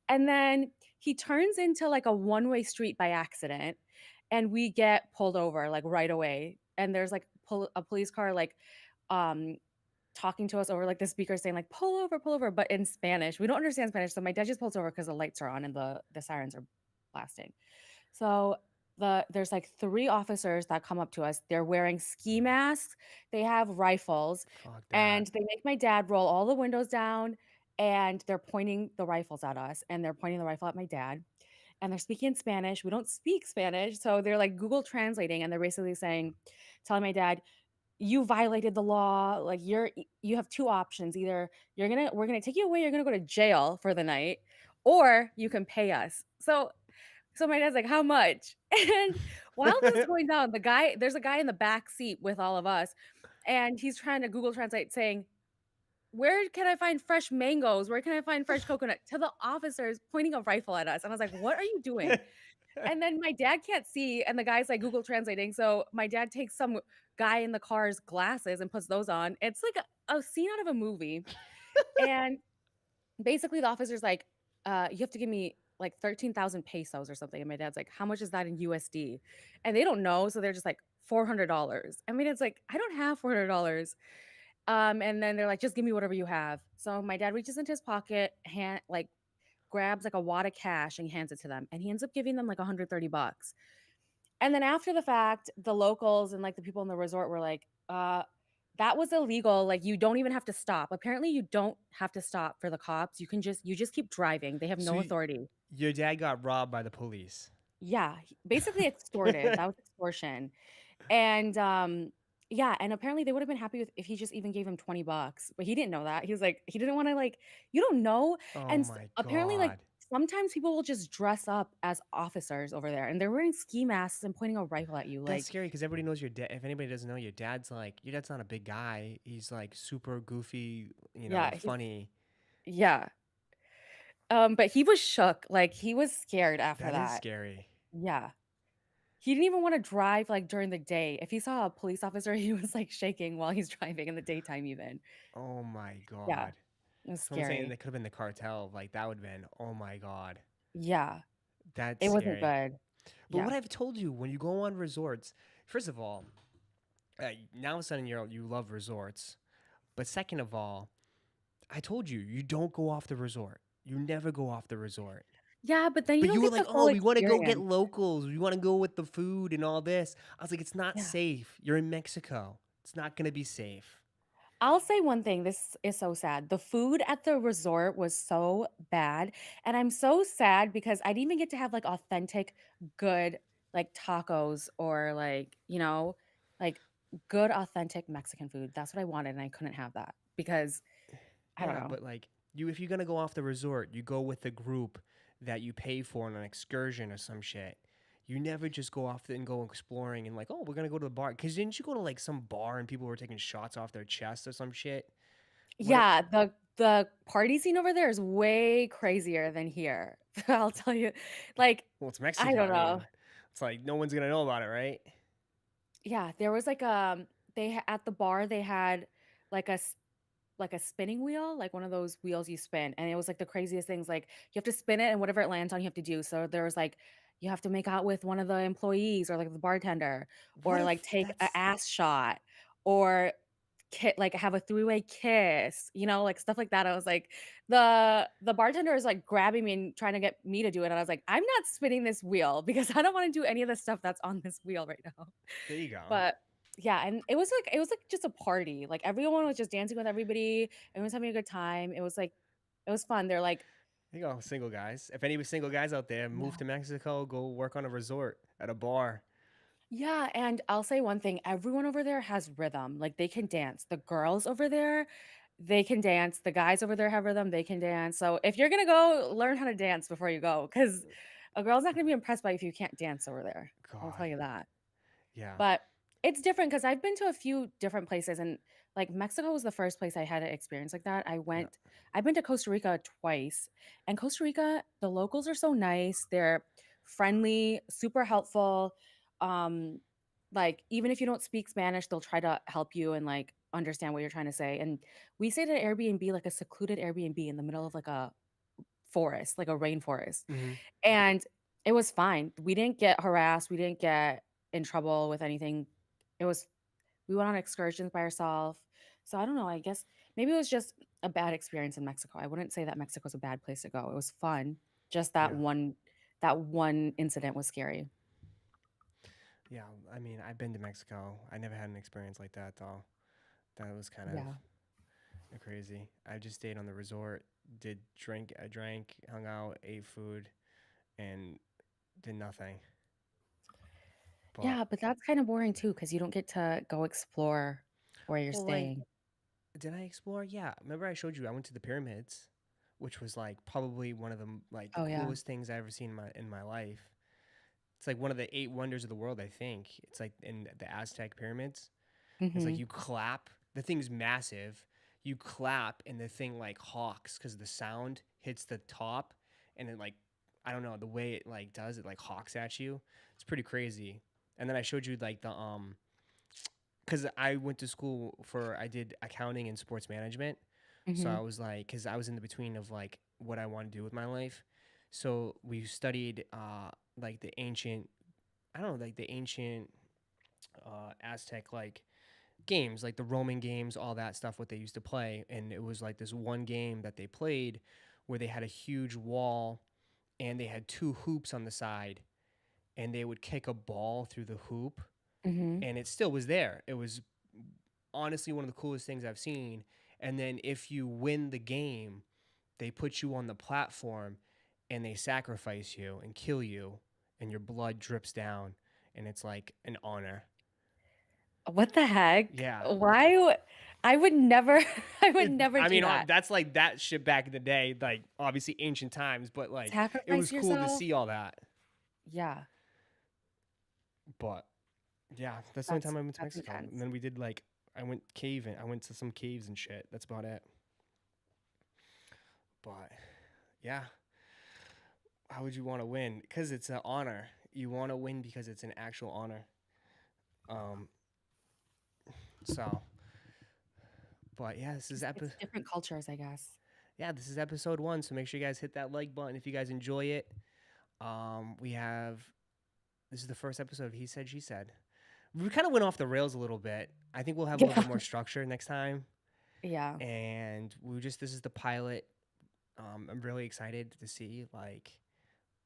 And then he turns into like a one-way street by accident, and we get pulled over like right away. And there's like a police car like um talking to us over like the speaker saying like pull over, but in Spanish. We don't understand Spanish, so my dad just pulls over because the lights are on and the sirens are blasting. So there's like 3 officers that come up to us. They're wearing ski masks. They have rifles, Fuck and that. they make my dad roll all the windows down, and they're pointing the rifles at us, and they're pointing the rifle at my dad. And they're speaking in Spanish. We don't speak Spanish, so they're like Google translating, and they're basically saying, telling my dad, "You violated the law. Like you have 2 options. Either we're gonna take you away. You're gonna go to jail for the night, or you can pay us." So my dad's like, "How much?" And while this is going down, there's a guy in the back seat with all of us, and he's trying to Google Translate saying, "Where can I find fresh mangoes? Where can I find fresh coconut?" To the officers pointing a rifle at us. And I was like, "What are you doing?" And then my dad can't see, and the guy's like Google translating. So my dad takes some guy in the car's glasses and puts those on. It's like a scene out of a movie. And basically the officer's like, you have to give me like 13,000 pesos or something. And my dad's like, how much is that in USD? And they don't know. So they're just like $400. And my dad's like, I don't have $400. And then they're like, just give me whatever you have. So my dad reaches into his pocket, grabs like a wad of cash and hands it to them. And he ends up giving them like 130 bucks. And then after the fact, the locals and like the people in the resort were like, that was illegal. Like you don't even have to stop. Apparently you don't have to stop for the cops. You just keep driving. They have So no authority. your dad got robbed by the police. Yeah, basically extorted. That was extortion. And yeah, and apparently they would have been happy with if he just even gave him 20 bucks. But he didn't know that. He was like, he didn't want to like, you don't know. Oh And my apparently like god. sometimes people will just dress up as officers over there, and they're wearing ski masks and pointing a rifle at you. That's Like, scary because everybody knows your dad. If anybody doesn't know, your dad's not a big guy. He's like super goofy, yeah, funny. yeah. But he was shook. Like he was scared after That is that. scary. Yeah. He didn't even want to drive like during the day. If he saw a police officer, he was like shaking while he's driving in the daytime even. Oh my Yeah. god. It was So I'm saying scary. they could have been the cartel. Like that would have been. Oh my god. Yeah. That's It wasn't scary. good. But Yeah. what I've told you, when you go on resorts, first of all, now all of a sudden you love resorts. But second of all, I told you, you don't go off the resort. You never go off the resort. Yeah, but then you But don't you were get like, the oh, full we want to go get experience. locals. We want to go with the food and all this. I was like, it's not Yeah. safe. You're in Mexico. It's not going to be safe. I'll say one thing, this is so sad. The food at the resort was so bad, and I'm so sad because I didn't even get to have like authentic, good like tacos or like, like good authentic Mexican food. That's what I wanted, and I couldn't have that because I don't Yeah, know. but like if you're gonna go off the resort, you go with the group that you pay for on an excursion or some shit. You never just go off and go exploring and like, oh, we're gonna go to the bar. Because didn't you go to like some bar and people were taking shots off their chest or some shit? What? Yeah, the party scene over there is way crazier than here. I'll tell you. Like, Well, it's I Mexico. don't I know. mean, it's like no one's gonna know about it, right? Yeah, there was like at the bar they had like like a spinning wheel, like one of those wheels you spin, and it was like the craziest things. Like you have to spin it, and whatever it lands on, you have to do. So there was like you have to make out with one of the employees or like the bartender, What or like if take a that's ass shot, or like have a three-way kiss, like stuff like that. I was like, the bartender is like grabbing me and trying to get me to do it, and I was like, I'm not spinning this wheel because I don't want to do any of the stuff that's on this wheel right now. there you go. But yeah, and it was like just a party. Like everyone was just dancing with everybody. Everyone was having a good time. It was fun. They're like, There you go, single guys. If any single guys out there, move yeah. to Mexico, go work on a resort at a bar. Yeah, and I'll say one thing, everyone over there has rhythm. Like they can dance. The girls over there, they can dance. The guys over there have rhythm, they can dance. So if you're gonna go, learn how to dance before you go, because a girl's not gonna be impressed by you if you can't dance over there. I'll tell God, you that. yeah, But it's different because I've been to a few different places, and like Mexico was the first place I had an experience like that. yeah, I've been to Costa Rica twice, and Costa Rica, the locals are so nice. They're friendly, super helpful. Um, like even if you don't speak Spanish, they'll try to help you and like understand what you're trying to say. And we stayed at an Airbnb, like a secluded Airbnb in the middle of like a forest, like a rainforest. hmm And it was fine. We didn't get harassed. We didn't get in trouble with anything. It was we went on excursions by ourselves. So I don't know. I guess maybe it was just a bad experience in Mexico. I wouldn't say that Mexico's a bad place to go. It was fun. Just yeah, that one incident was scary. yeah. I mean, I've been to Mexico. I never had an experience like that though. That was kind of Yeah. crazy. I just stayed on the resort, I drank, hung out, ate food, and did nothing. But Yeah, but that's kind of boring too because you don't get to go explore where you're well, like, staying. did I explore? Yeah, remember I showed you I went to the pyramids, which was like probably one of the like the Oh yeah. coolest things I ever seen in my life. It's like one of the eight wonders of the world, I think. It's like in the Aztec pyramids. It's like Hmm. you clap. The thing's massive. You clap and the thing like hawks because the sound hits the top and it like I don't know the way it like does it like hawks at you. It's pretty crazy. And then I showed you like the because I went to school for I did accounting and sports management. So Hmm. I was like, because I was in the between of like what I want to do with my life. So we studied like the ancient, I don't know, like the ancient Aztec like games, like the Roman games, all that stuff, what they used to play. And it was like this one game that they played where they had a huge wall and they had two hoops on the side and they would kick a ball through the hoop Hmm. and it still was there. It was honestly one of the coolest things I've seen. And then if you win the game, they put you on the platform and they sacrifice you and kill you and your blood drips down and it's like an honor. What the heck? Yeah. I would never I would It, never I do mean, that. that's like that shit back in the day, like obviously ancient times, but like it was Sacrifice cool to yourself? see all that. Yeah. But yeah, that's the only That's time I went to that's Mexico. And intense. then we did like I went caving. I went to some caves and shit. That's about it. But yeah, how would you want to win? Because it's an honor. You want to win because it's an actual honor. Um. So, but yeah, It's different cultures, I guess. this is episode 1. So make sure you guys hit that like button if you guys enjoy it. We have this is the first episode of He Said She Said. We kind of went off the rails a little bit. I think we'll have a little Yeah. bit more structure next time. Yeah. And this is the pilot. I'm really excited to see like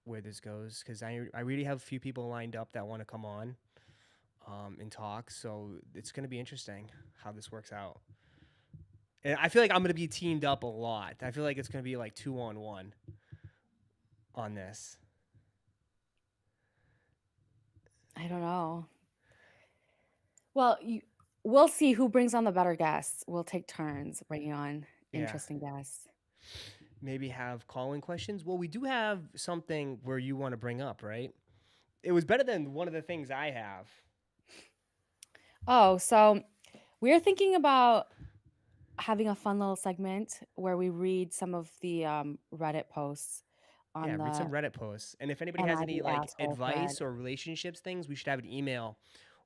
where this goes because I really have a few people lined up that want to come on and talk. So it's gonna be interesting how this works out. And I feel like I'm gonna be teamed up a lot. I feel like it's gonna be like 2-on-1 on this. I don't know. Well, we'll see who brings on the better guests. We'll take turns bringing on Yeah. interesting guests. maybe have call-in questions. Well, we do have something where you want to bring up, right? It was better than one of the things I have. Oh, so we're thinking about having a fun little segment where we read some of the Reddit posts Yeah, on read some the Reddit posts. And if anybody "Am has I any the like asshole?" thread. advice or relationships things, we should have an email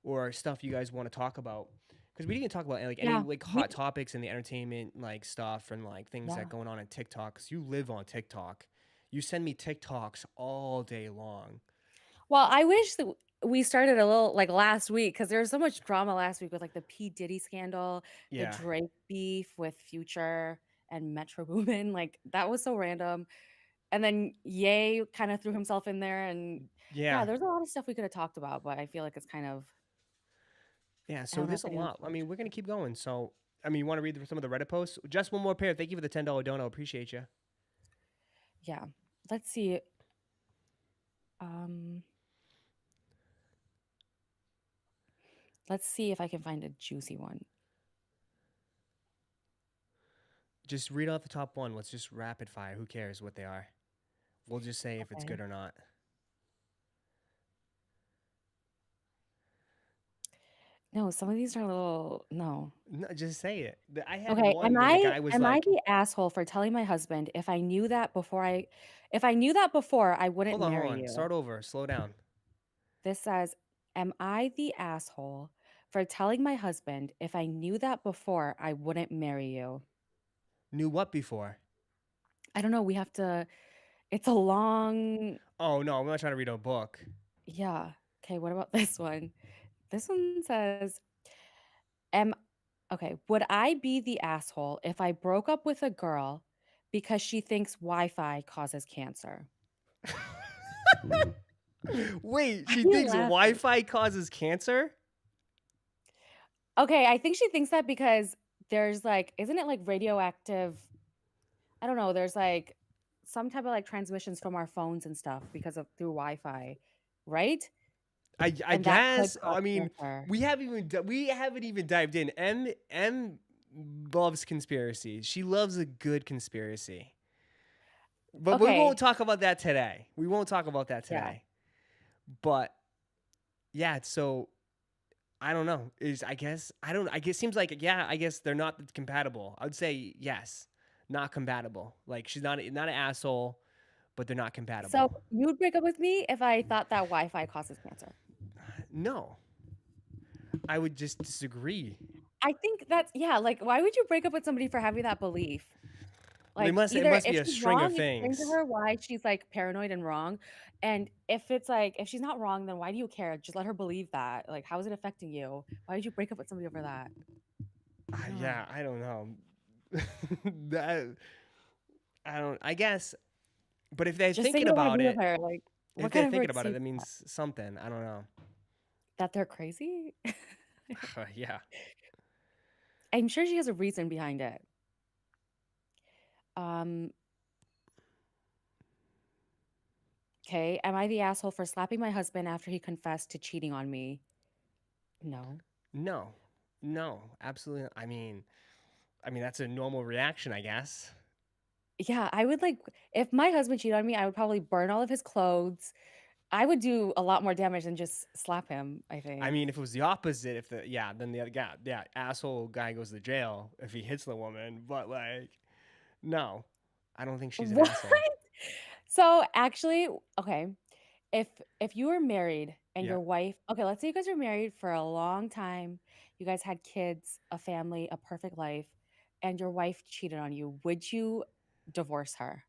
or stuff you guys want to talk about. Because we didn't talk about like any Yeah, like we hot topics in the entertainment like stuff and like things that yeah. going on TikTok. 'Cause you live on TikTok. You send me TikToks all day long. Well, I wish that we started a little like last week because there was so much drama last week with like the P. Diddy scandal, the Yeah. Drake beef with Future and Metro Boomin. Like that was so random. And then Ye kind of threw himself in there, and yeah, Yeah. there's a lot of stuff we could have talked about, but I feel like it's kind of Yeah. I So don't know there's if a anyone's lot. I mean, we're gonna keep going. So I mean, you want to read some of the Reddit posts? Just one more pair. Thank you for the $10 dono. Appreciate you. yeah. Let's see. Um, let's see if I can find a juicy one. Just read off the top one. Let's just rapid fire. Who cares what they are? We'll just say if it's Okay. good or not. No, some of these are a little no. No, just say it. I had Okay, one where the guy was am I like, the asshole for telling my husband if I knew that before I wouldn't hold marry on. you? Start over. Slow down. This says, am I the asshole for telling my husband if I knew that before I wouldn't marry you? Knew what before? I don't know, we have to it's a long Oh, no, I'm not trying to read a book. yeah. Okay, what about this one? This one says, am okay, would I be the asshole if I broke up with a girl because she thinks Wi-Fi causes cancer? Wait, Why she are you thinks laughing? Wi-Fi causes cancer? Okay, I think she thinks that because there's like, isn't it like radioactive? I don't know. There's like some type of like transmissions from our phones and stuff because of through Wi-Fi, right? I And that could guess. cause I mean, cancer. we haven't even dived in. M loves conspiracies. She loves a good conspiracy. But we Okay, won't talk about that today. We won't talk about that yeah. today. But yeah, so I don't know. I guess seems like yeah, I guess they're not compatible. I would say yes. Not compatible. Like she's not an asshole, but they're not So compatible. you would break up with me if I thought that Wi-Fi causes cancer. No. I would just disagree. I think that's yeah. Like, why would you break up with somebody for having that belief? It Like, either must be if a she's string of wrong, explain to things. her why she's like paranoid and wrong. And if it's like, if she's not wrong, then why do you care? Just let her believe that. Like, how is it affecting you? Why would you break up with somebody over that? I don't know. Yeah, I don't know. that I don't. I guess, but if they're Just say you thinking don't want to about be with it, her. Like, if what they're kind of thinking about it, excuse that is that? means something. I don't know. That they're crazy? Yeah. I'm sure she has a reason behind it. Um, okay. Am I the asshole for slapping my husband after he confessed to cheating on me? No. No. No. Absolutely. I mean that's a normal reaction, I guess. Yeah, I would like if my husband cheated on me, I would probably burn all of his clothes. I would do a lot more damage than just slap him, I I think. mean, if it was the opposite, if the yeah, then the other guy, yeah, asshole guy goes to jail if he hits the woman. But like, no, I don't think she's an What? asshole. So actually, okay, if you were married and Yeah. your wife, okay, let's say you guys were married for a long time, you guys had kids, a family, a perfect life, and your wife cheated on you, would you divorce her?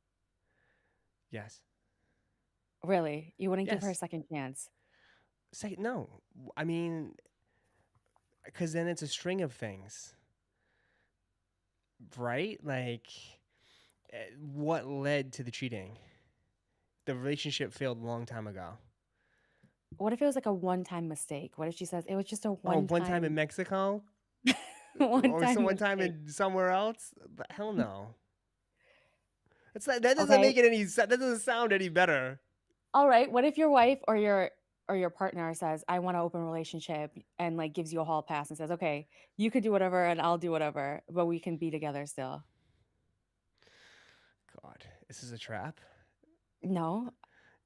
Yes. Really? You wouldn't give her a Yes. second chance? Say no. I mean, because then it's a string of things, right? Like, what led to the cheating? The relationship failed a long time ago. What if it was like a one-time mistake? What if she says it was just a Oh, one time in one-time Mexico, or one-time one time mistake? in somewhere else. But hell no. It's not, that doesn't Okay. make it any. That doesn't sound any better. All right. What if your wife or your partner says, "I want to open a relationship," and like gives you a hall pass and says, "Okay, you could do whatever and I'll do whatever, but we can be together still." God, is this a trap? No.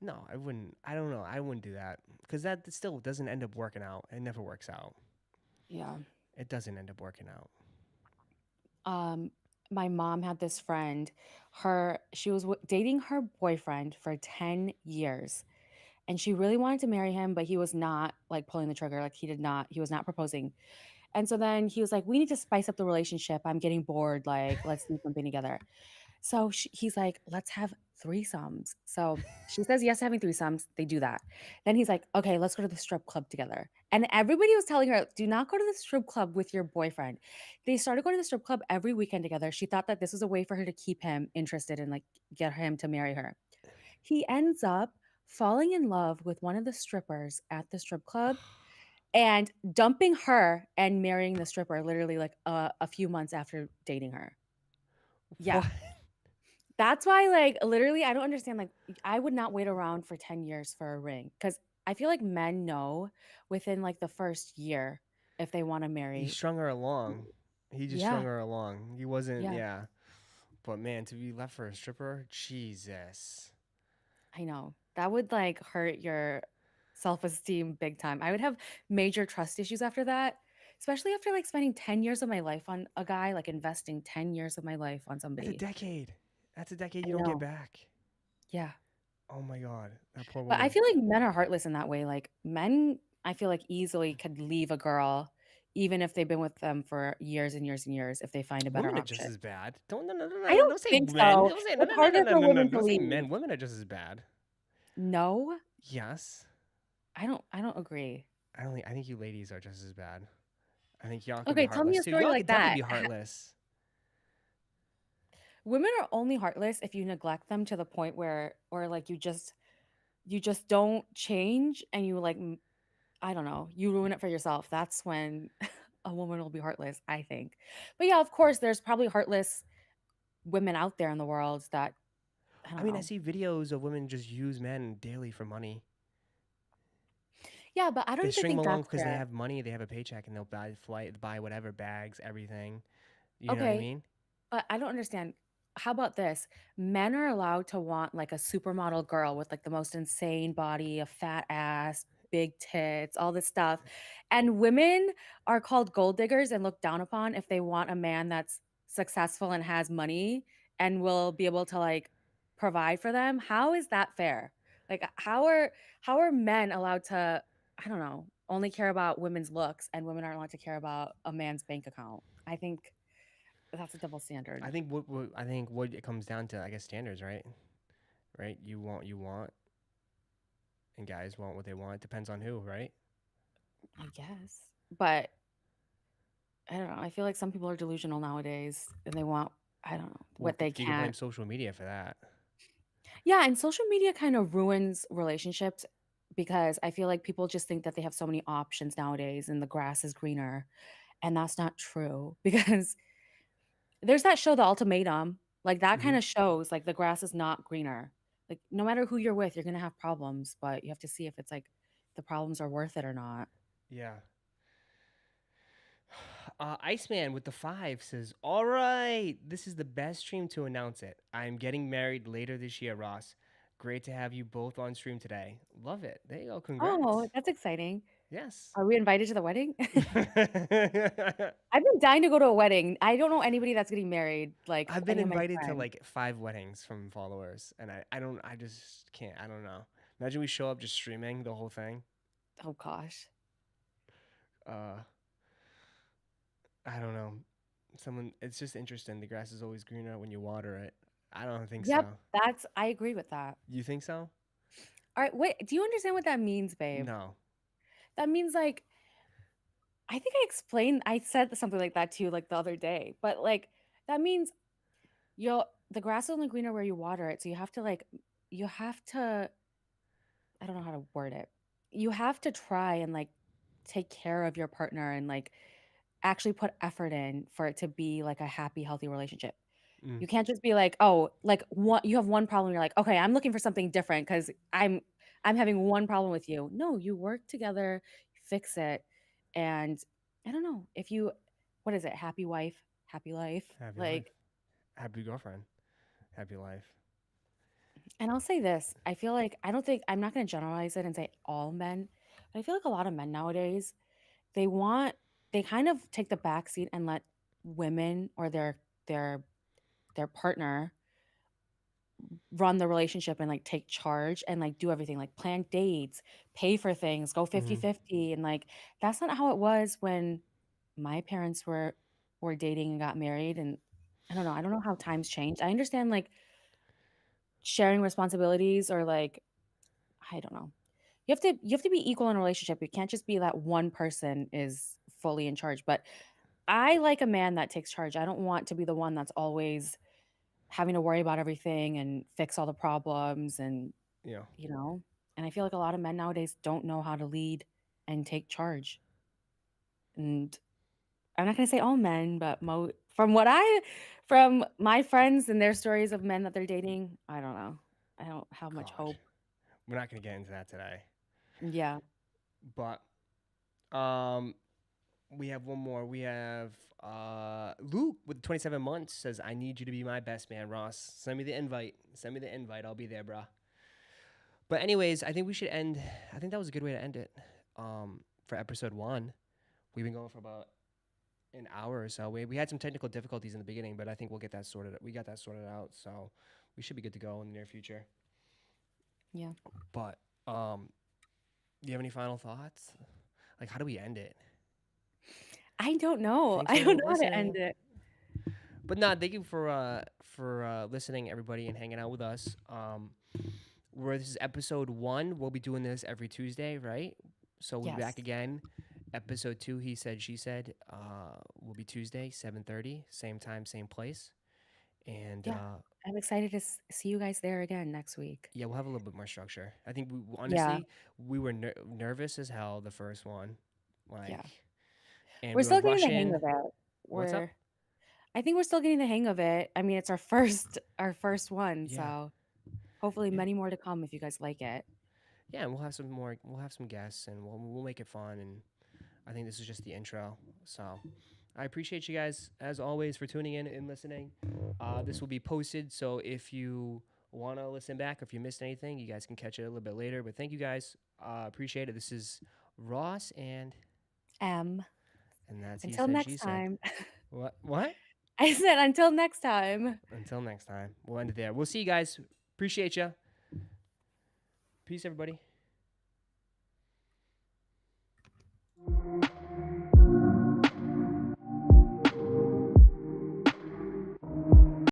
No, I wouldn't. I don't know. I wouldn't do that because that still doesn't end up working out. It never works out. Yeah. It doesn't end up working out. My mom had this friend. She was dating her boyfriend for 10 years, and she really wanted to marry him, but he was not like pulling the trigger. Like he was not proposing. And so then he was like, "We need to spice up the relationship. I'm getting bored. Like, let's do something together." So he's like, "Let's have threesomes." So she says yes to having threesomes. They do that. Then he's like, "Okay, let's go to the strip club together." And everybody was telling her, "Do not go to the strip club with your boyfriend." They started going to the strip club every weekend together. She thought that this was a way for her to keep him interested and like get him to marry her. He ends up falling in love with one of the strippers at the strip club and dumping her and marrying the stripper literally like a few months after dating her. Yeah. What? That's why, like, literally, I don't understand. Like, I would not wait around for 10 years for a ring because I feel like men know within like the first year if they want to He marry. strung her along. He just strung Yeah, her along. He wasn't. yeah, Yeah. But man, to be left for a stripper, Jesus. I know. That would like hurt your self-esteem big time. I would have major trust issues after that, especially after like spending 10 years of my life on a guy, like investing 10 years of my life on That's a somebody. decade. That's a decade I you don't get know. back. Yeah. Oh my God, that poor But I woman. feel like men are heartless in that way. Like men, I feel like easily could leave a girl, even if they've been with them for years and years and years, if they find a better Women are just option. as bad. Don't no no no I no. don't Don't say think men. so. Don't say no It's no no no harder no for no no. women to Don't say leave. men. Women are just as bad. No, Yes. I don't agree. I think you ladies are just as bad. I think y'all could be Okay, tell me heartless a too. story Y'all like could definitely that. be heartless. Women are only heartless if you neglect them to the point where, or like you just don't change and you like, I don't know, you ruin it for yourself. That's when a woman will be heartless, I think. But yeah, of course, there's probably heartless women out there in the world that I I don't mean, I know. see videos of women just use men daily for money. Yeah, but I don't They even string them think along that's because they fair. have money, they have a paycheck, and they'll buy flight, buy whatever bags, everything. You know what I Okay, mean? but I don't understand. How about this? Men are allowed to want like a supermodel girl with like the most insane body, a fat ass, big tits, all this stuff. And women are called gold diggers and looked down upon if they want a man that's successful and has money and will be able to like provide for them. How is that fair? Like how are men allowed to, I don't know, only care about women's looks and women aren't allowed to care about a man's bank account? I think that's a double standard. I think what it comes down to, I guess, standards, right? Right? You want, and guys want what they want. It depends on who, right? I guess. But I don't know. I feel like some people are delusional nowadays and they want, I don't know, Well, what they you can blame can't. social media for that. Yeah, and social media kind of ruins relationships because I feel like people just think that they have so many options nowadays and the grass is greener. And that's not true because there's that show, The Ultimatum. Like that Hmm. kind of shows like the grass is not greener. Like no matter who you're with, you're going to have problems, but you have to see if it's like the problems are worth it or not. Yeah. Iceman with the 5 says, "All right, this is the best stream to announce it. I'm getting married later this year, Ross. Great to have you both on stream today. Love it. There you go. Oh, Congrats. that's exciting. Yes." Are we invited to the wedding? I've I've been dying to go to a wedding. I don't know anybody that's getting married, like been any of my invited to friends. like 5 weddings from followers, and I just can't. I don't know. Imagine we show up just streaming the whole thing. Oh gosh. Uh, I don't know. It's just interesting. The grass is always greener when you water it. I don't think so. Yep, I agree with that. You think so? All right, wait, do you understand what that means, babe? No. That means like I think I said something like that too like the other day, but like that means the grass is only greener where you water it. So you have to I don't know how to word it. You have to try and like take care of your partner and like actually put effort in for it to be like a happy, healthy relationship. Mm, You can't just be like, "Oh, like one you have one problem, you're like, "Okay, I'm looking for something different because I'm having one problem with you." No, you work together, fix it. And I don't know, if you what is it? Happy wife, happy life. happy life. Like, Happy girlfriend. happy life. And I'll say this, I feel like I'm not going to generalize it and say all men, but I feel like a lot of men nowadays, they kind of take the back seat and let women or their partner run the relationship and like take charge and like do everything, like plan dates, pay for things, go 50-50. And like that's not how it was when my parents were dating and got married. And I don't know how times changed. I understand like sharing responsibilities or like I don't know. You have to be equal in a relationship. You can't just be that one person is fully in charge. But I like a man that takes charge. I don't want to be the one that's always having to worry about everything and fix all the problems and Yeah. and I feel like a lot of men nowadays don't know how to lead and take charge. And I'm not going to say all men, but from my friends and their stories of men that they're dating, I don't know. I don't have much God. hope. We're not gonna get into that today. Yeah. But we have one more. We have Luke with 27 months says, I need you to be my best man, Ross. Send me the invite. I'll be there, bruh. But anyways, I think we should end. I think that was a good way to end it. For episode 1. We've been going for about an hour or so. We had some technical difficulties in the beginning, but I think we'll get that sorted. We got that sorted out, so we should be good to go in the near future. Yeah. But do you have any final thoughts? Like, how do we end it? I don't know. Thanks I don't for know how to end listening. it. But no, thank you for listening, everybody, and hanging out with us. This is episode 1. We'll be doing this every Tuesday, right? So we'll be back Yes. again. Episode 2, he said, she said, will be Tuesday, 7:30, same time, same place. And Yeah. I'm excited to see you guys there again next week. yeah, we'll have a little bit more structure. I think Yeah. honestly, we were nervous as hell the first one, like, Yeah. and We're we were still getting the hang rushing. of it. What's up? I think we're still getting the hang of it. I mean, it's our first one, Yeah. so hopefully Yeah. many more to come if you guys like it. Yeah, and we'll have some more. We'll have some guests, and we'll make it fun. And I think this is just the intro. So I appreciate you guys as always for tuning in and listening. This will be posted, so if you want to listen back, or if you missed anything, you guys can catch it a little bit later. But thank you guys. Appreciate it. This is Ross and that's he Until said, next she said. time. What? I said until next time. Until next time. We'll end it there. We'll see you guys. Appreciate you. Peace, everybody.